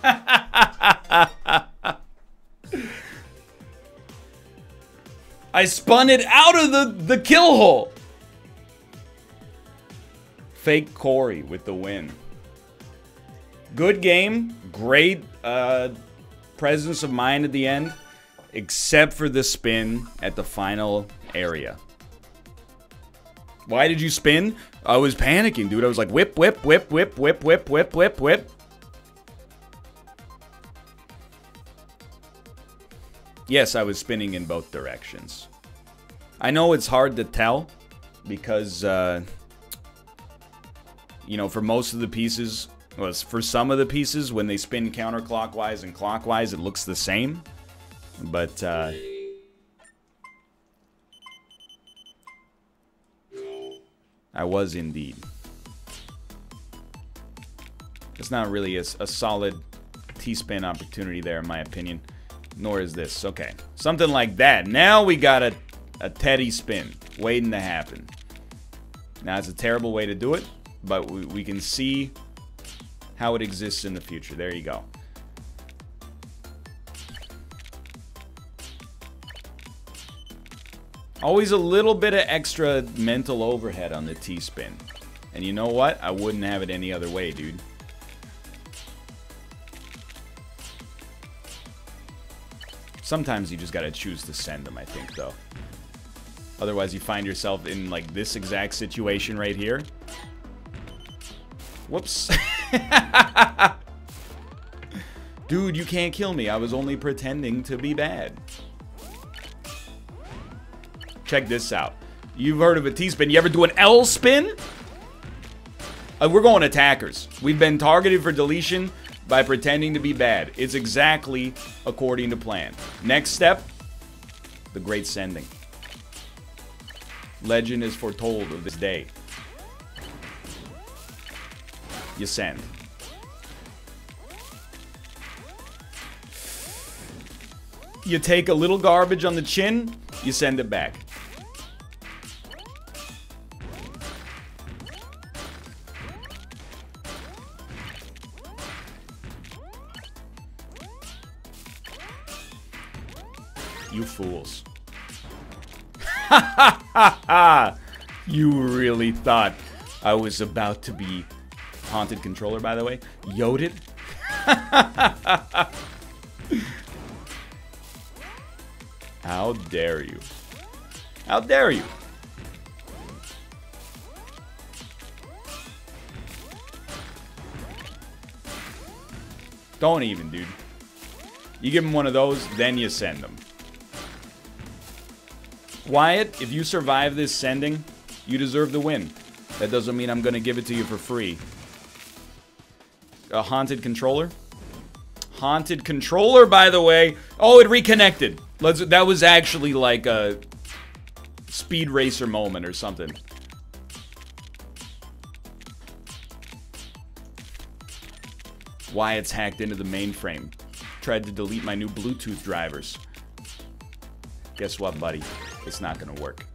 I spun it out of the kill hole. Fake Corey with the win. Good game. Great presence of mind at the end. Except for the spin at the final area. Why did you spin? I was panicking, dude. I was like, whip, whip, whip, whip, whip, whip, whip, whip, whip. Yes, I was spinning in both directions. I know it's hard to tell because, you know, for most of the pieces, well, for some of the pieces, when they spin counterclockwise and clockwise, it looks the same. But, I was indeed. It's not really a solid T-spin opportunity there, in my opinion. Nor is this. Okay. Something like that. Now we got a Teddy spin waiting to happen. Now, it's a terrible way to do it, but we can see how it exists in the future. There you go. Always a little bit of extra mental overhead on the T-spin. And you know what? I wouldn't have it any other way, dude. Sometimes you just gotta choose to send them, I think, though. Otherwise, you find yourself in, like, this exact situation right here. Whoops. Dude, you can't kill me. I was only pretending to be bad. Check this out. You've heard of a T-spin. You ever do an L spin? We're going attackers. We've been targeted for deletion by pretending to be bad. It's exactly according to plan. Next step, the great sending. Legend is foretold of this day. You send. You take a little garbage on the chin, you send it back. You fools. Ha ha ha ha! You really thought I was about to be haunted controller, by the way? Yoded? How dare you? How dare you? Don't even, dude. You give him one of those, then you send him. Wyatt, if you survive this sending, you deserve the win. That doesn't mean I'm going to give it to you for free. A haunted controller? Haunted controller, by the way. Oh, it reconnected. That was actually like a Speed Racer moment or something. Wyatt's hacked into the mainframe. Tried to delete my new Bluetooth drivers. Guess what, buddy? It's not gonna work.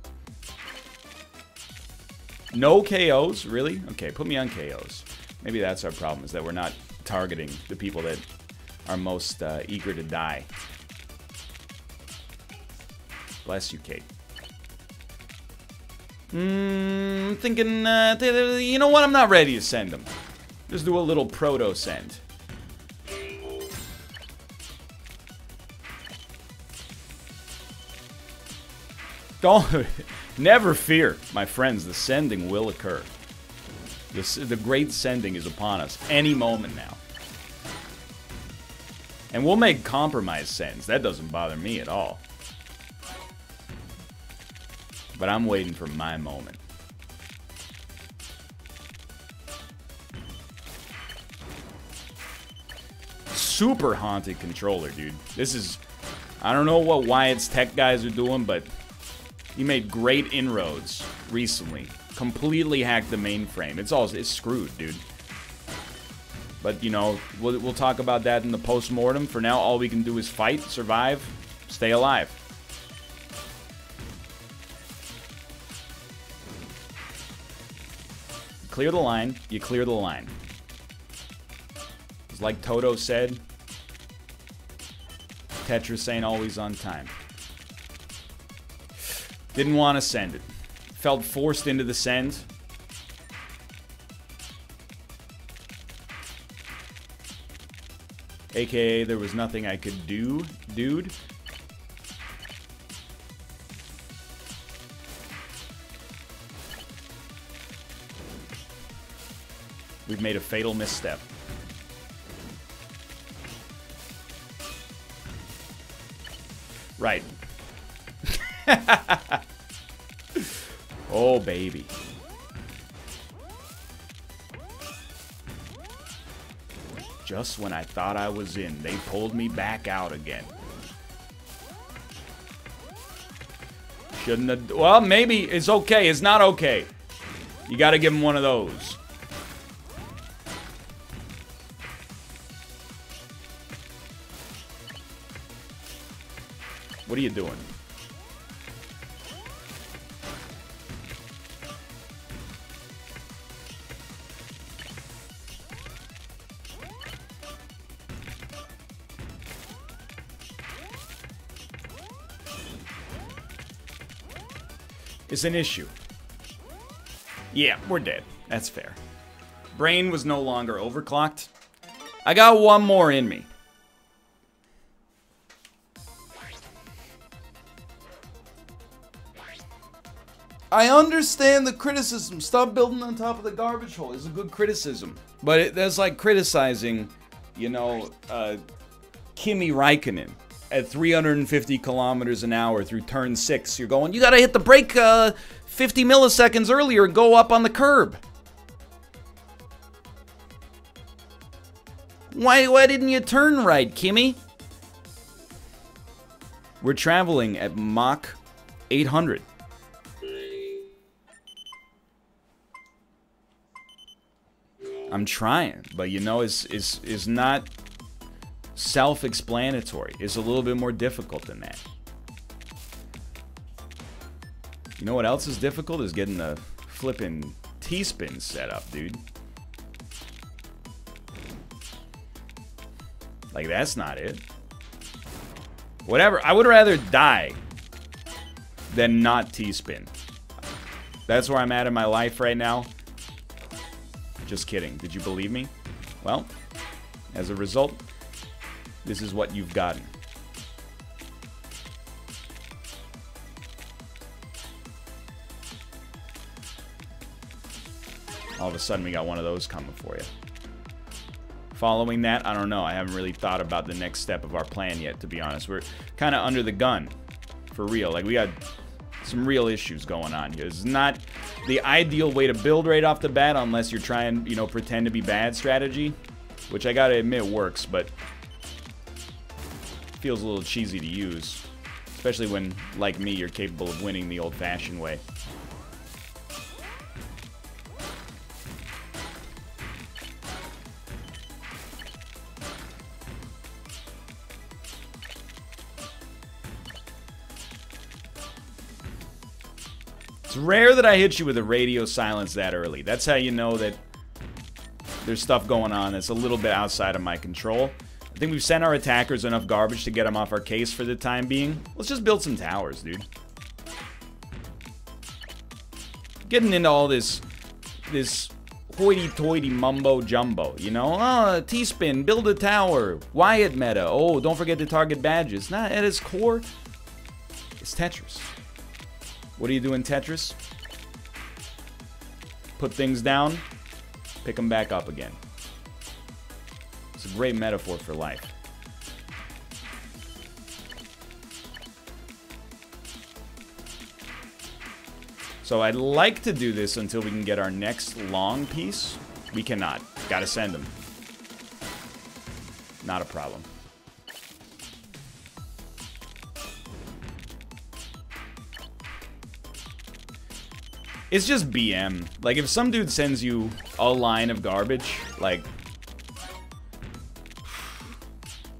No KOs? Really? Okay, put me on KOs. Maybe that's our problem, is that we're not targeting the people that are most eager to die. Bless you, Kate. Thinking, you know what? I'm not ready to send them. Just do a little proto-send. Don't, never fear, my friends. The sending will occur. The great sending is upon us any moment now. And we'll make compromise sends. That doesn't bother me at all. But I'm waiting for my moment. Super haunted controller, dude. This is... I don't know what Wyatt's tech guys are doing, but he made great inroads recently. Completely hacked the mainframe. It's screwed, dude. But, you know, we'll talk about that in the post-mortem. For now, all we can do is fight, survive, stay alive. Clear the line, you clear the line. It's like Toto said, Tetris ain't always on time. Didn't want to send it. Felt forced into the send. AKA, there was nothing I could do, dude. We've made a fatal misstep. Right. Oh, baby. Just when I thought I was in, they pulled me back out again. Shouldn't have... Well, maybe it's okay. It's not okay. You gotta give him one of those. What are you doing? It's an issue. Yeah, we're dead. That's fair. Brain was no longer overclocked. I got one more in me. I understand the criticism. Stop building on top of the garbage hole. It's a good criticism. But that's like criticizing, you know, Kimi Räikkönen at 350 kilometers an hour through turn 6. You're going, you gotta hit the brake 50 milliseconds earlier and go up on the curb. Why didn't you turn right, Kimi? We're traveling at Mach 800. I'm trying, but you know, it's not self-explanatory. It's a little bit more difficult than that. You know what else is difficult? Is getting the flipping T-spin set up, dude. Like, that's not it. Whatever. I would rather die than not T-spin. That's where I'm at in my life right now. Just kidding. Did you believe me? Well, as a result, this is what you've gotten. All of a sudden, we got one of those coming for you. Following that, I don't know. I haven't really thought about the next step of our plan yet, to be honest. We're kind of under the gun, for real. Like, we got some real issues going on here. It's not the ideal way to build right off the bat unless you're trying, you know, pretend to be bad strategy, which I gotta admit works, but feels a little cheesy to use, especially when, like me, you're capable of winning the old-fashioned way. It's rare that I hit you with a radio silence that early. That's how you know that there's stuff going on that's a little bit outside of my control. I think we've sent our attackers enough garbage to get them off our case for the time being. Let's just build some towers, dude. Getting into all this hoity-toity mumbo-jumbo, you know? Oh, T-spin, build a tower. Wyatt meta. Oh, don't forget to target badges. Nah, at its core, it's Tetris. What do you do in Tetris? Put things down, pick them back up again. It's a great metaphor for life. So I'd like to do this until we can get our next long piece. We cannot. Gotta send them. Not a problem. It's just BM. Like, if some dude sends you a line of garbage, like,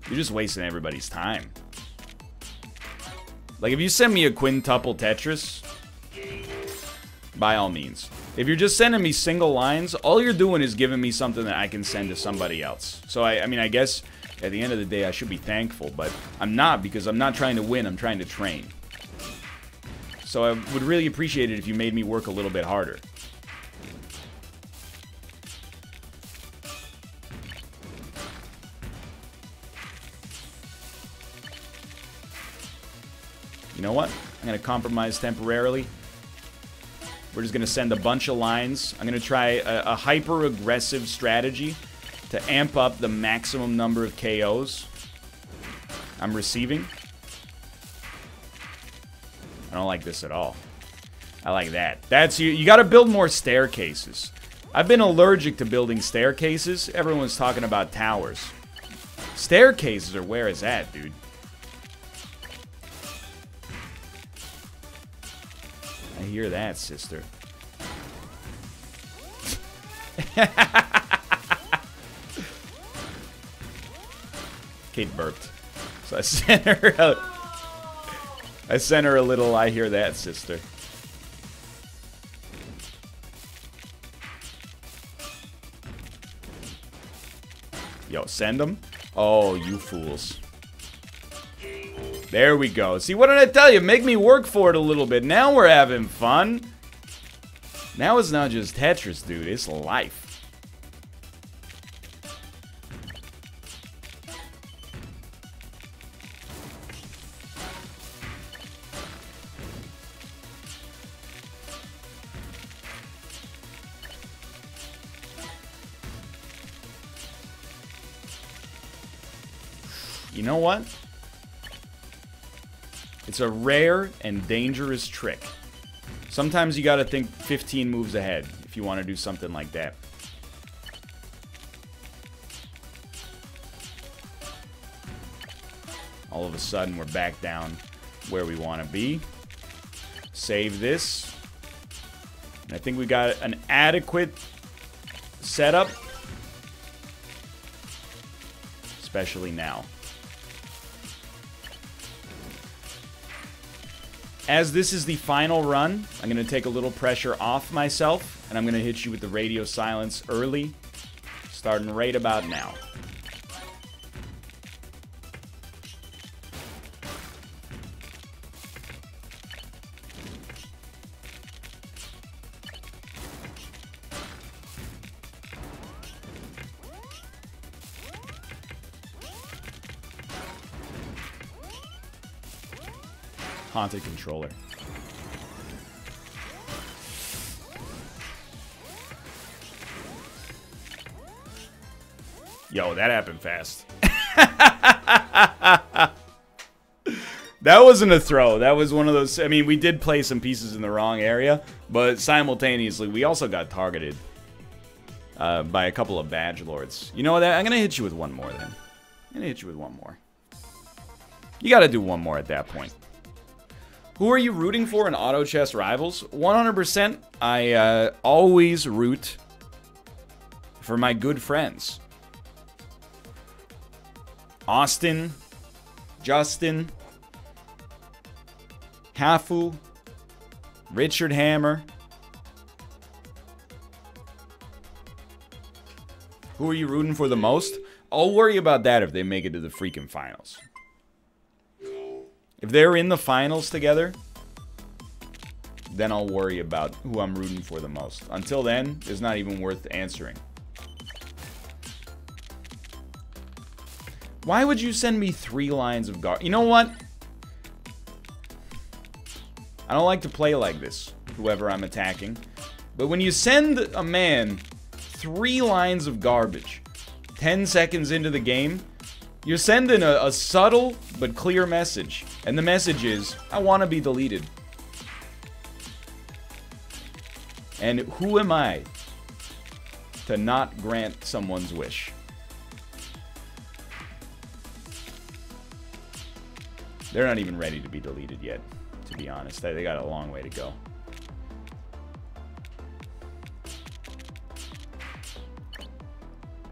you're just wasting everybody's time. Like, if you send me a quintuple Tetris, by all means. If you're just sending me single lines, all you're doing is giving me something that I can send to somebody else. So, I mean, I guess at the end of the day, I should be thankful, but I'm not, because I'm not trying to win, I'm trying to train. So I would really appreciate it if you made me work a little bit harder. You know what? I'm going to compromise temporarily. We're just going to send a bunch of lines. I'm going to try a hyper-aggressive strategy to amp up the maximum number of KOs I'm receiving. I don't like this at all. I like that. That's you got to build more staircases. I've been allergic to building staircases. Everyone's talking about towers. Staircases are where it's at, dude. I hear that, sister. Kate burped. So I sent her out. I sent her a little, I hear that, sister. Yo, send them? Oh, you fools. There we go. See, what did I tell you? Make me work for it a little bit. Now we're having fun. Now it's not just Tetris, dude. It's life. You know what? It's a rare and dangerous trick. Sometimes you gotta think 15 moves ahead if you want to do something like that. All of a sudden, we're back down where we want to be. Save this. And I think we got an adequate setup. Especially now. As this is the final run, I'm going to take a little pressure off myself, and I'm going to hit you with the radio silence early, starting right about now. Haunted controller. Yo, that happened fast. That wasn't a throw. That was one of those... I mean, we did play some pieces in the wrong area, but simultaneously, we also got targeted by a couple of badge lords. You know what? I'm going to hit you with one more, then. I'm going to hit you with one more. You got to do one more at that point. Who are you rooting for in Auto Chess Rivals? 100%, I always root for my good friends. Austin, Justin, Hafu, Richard Hammer. Who are you rooting for the most? I'll worry about that if they make it to the freaking finals. If they're in the finals together, then I'll worry about who I'm rooting for the most. Until then, it's not even worth answering. Why would you send me 3 lines of guard? You know what? I don't like to play like this, whoever I'm attacking. But when you send a man 3 lines of garbage 10 seconds into the game, you're sending a subtle but clear message. And the message is, I want to be deleted. And who am I to not grant someone's wish? They're not even ready to be deleted yet, to be honest. They got a long way to go.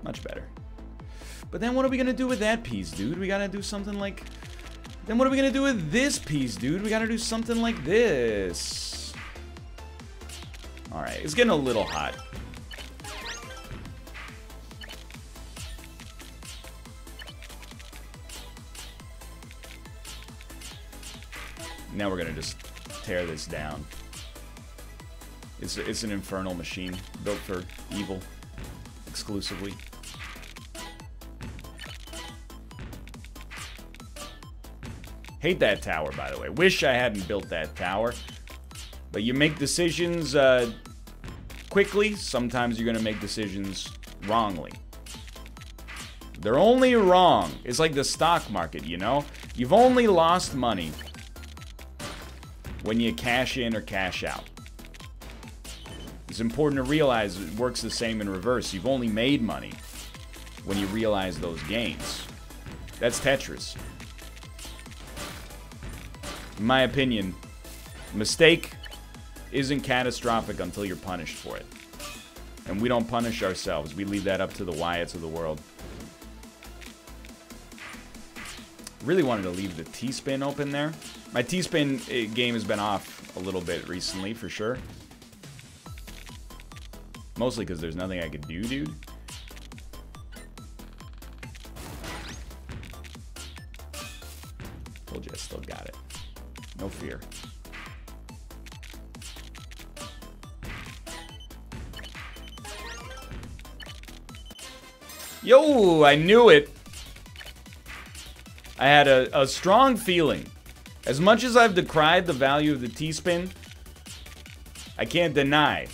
Much better. But then what are we going to do with that piece, dude? We got to do something like... Then what are we going to do with this piece, dude? We got to do something like this. Alright, it's getting a little hot. Now we're gonna just tear this down. It's an infernal machine built for evil exclusively. Hate that tower, by the way. Wish I hadn't built that tower. But you make decisions quickly. Sometimes you're gonna make decisions wrongly. They're only wrong. It's like the stock market, you know? You've only lost money when you cash in or cash out. It's important to realize it works the same in reverse. You've only made money when you realize those gains. That's Tetris. In my opinion, mistake isn't catastrophic until you're punished for it. And we don't punish ourselves. We leave that up to the Wyatts of the world. Really wanted to leave the T-spin open there. My T-spin game has been off a little bit recently, for sure. Mostly because there's nothing I could do, dude. Told you I still got it. No fear. Yo, I knew it. I had a strong feeling. As much as I've decried the value of the T-spin, I can't deny.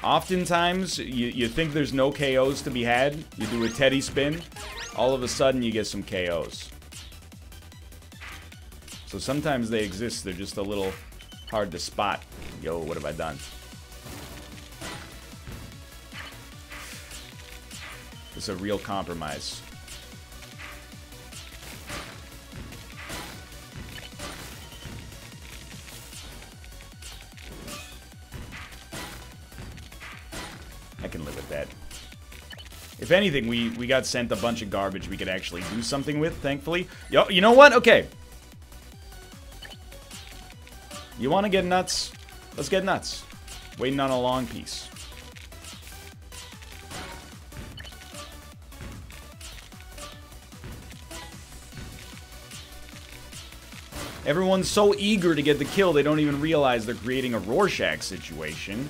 Oftentimes, you think there's no KOs to be had. You do a Teddy spin, all of a sudden you get some KOs. So sometimes they exist, they're just a little hard to spot. Yo, what have I done? It's a real compromise. I can live with that. If anything, we got sent a bunch of garbage we could actually do something with, thankfully. Yo, you know what? Okay. You want to get nuts? Let's get nuts. Waiting on a long piece. Everyone's so eager to get the kill, they don't even realize they're creating a Rorschach situation.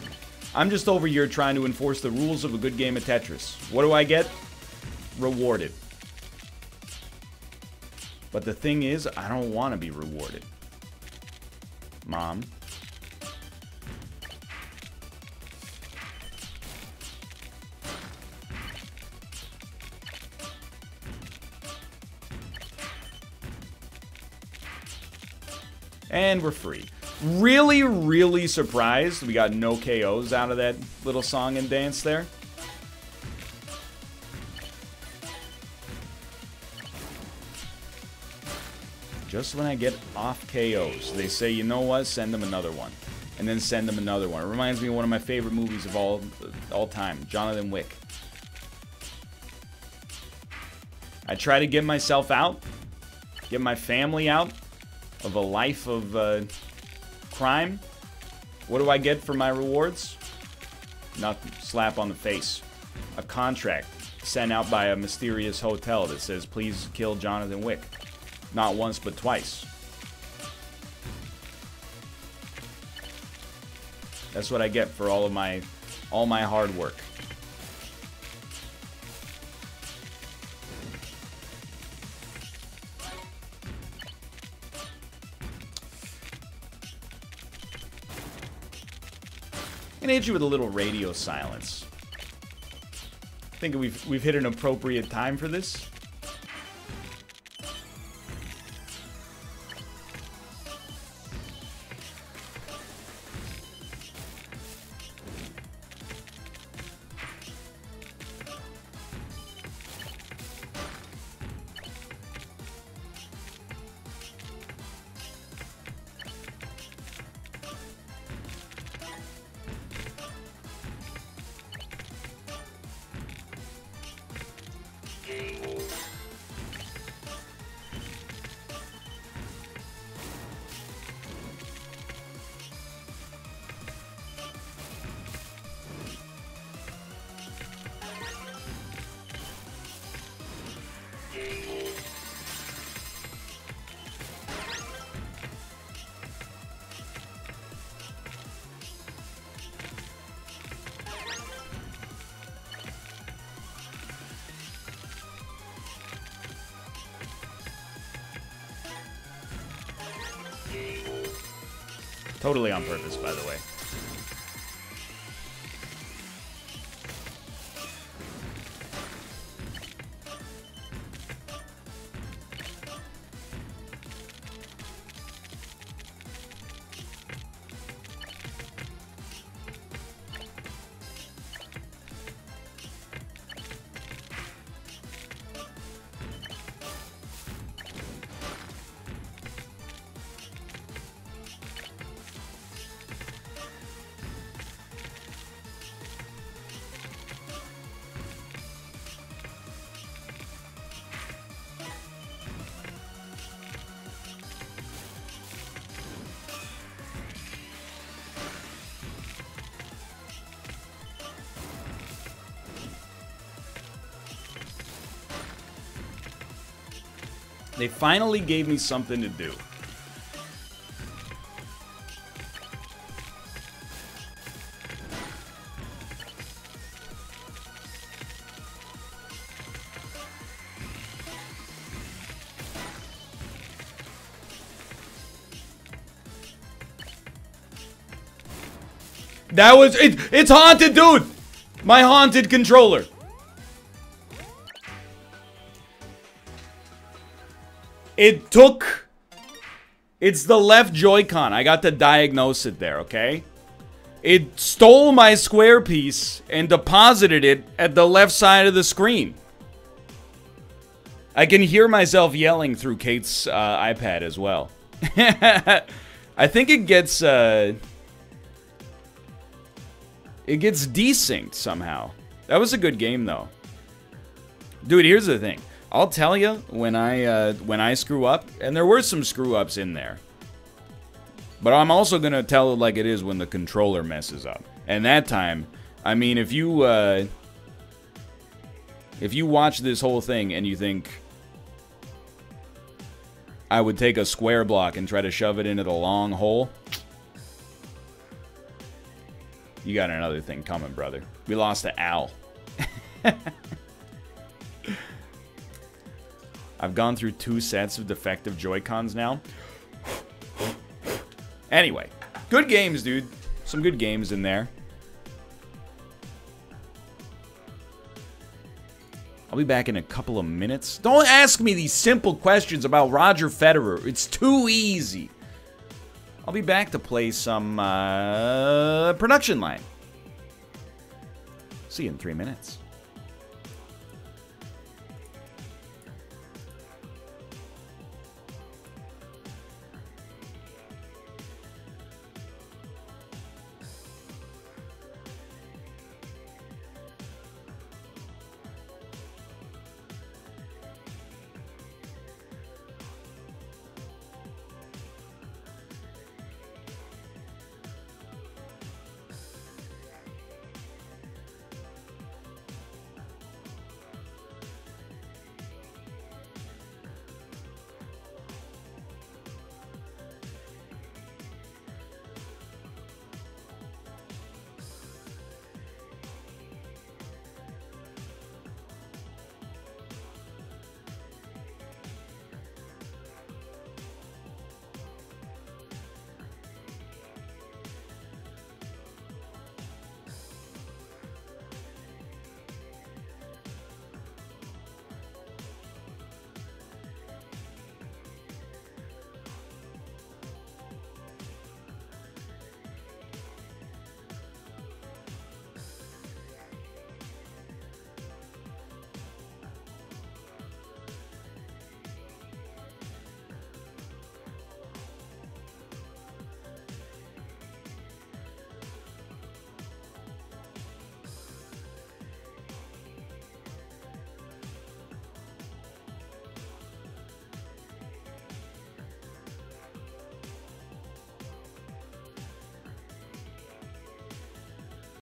I'm just over here trying to enforce the rules of a good game of Tetris. What do I get? Rewarded. But the thing is, I don't want to be rewarded. Mom. And we're free. Really, really surprised we got no KOs out of that little song and dance there. Just when I get off KOs, they say, you know what, send them another one. And then send them another one. It reminds me of one of my favorite movies of all time, Jonathan Wick. I try to get myself out, get my family out of a life of crime. What do I get for my rewards? Nothing. Slap on the face. A contract sent out by a mysterious hotel that says, please kill Jonathan Wick. Not once, but twice. That's what I get for all my hard work. I'm gonna hit you with a little radio silence. I think we've hit an appropriate time for this. Totally on purpose, by the way. They finally gave me something to do. That was it. It's haunted, dude. My haunted controller. It took... It's the left Joy-Con. I got to diagnose it there, okay? It stole my square piece and deposited it at the left side of the screen. I can hear myself yelling through Kate's iPad as well. I think it gets desynced somehow. That was a good game, though. Dude, here's the thing. I'll tell you when I screw up, and there were some screw-ups in there. But I'm also gonna tell it like it is when the controller messes up. And that time, I mean, if you watch this whole thing and you think I would take a square block and try to shove it into the long hole, you got another thing coming, brother. We lost to Al. I've gone through 2 sets of defective Joy-Cons now. Anyway, good games, dude. Some good games in there. I'll be back in a couple of minutes. Don't ask me these simple questions about Roger Federer. It's too easy. I'll be back to play some production line. See you in 3 minutes.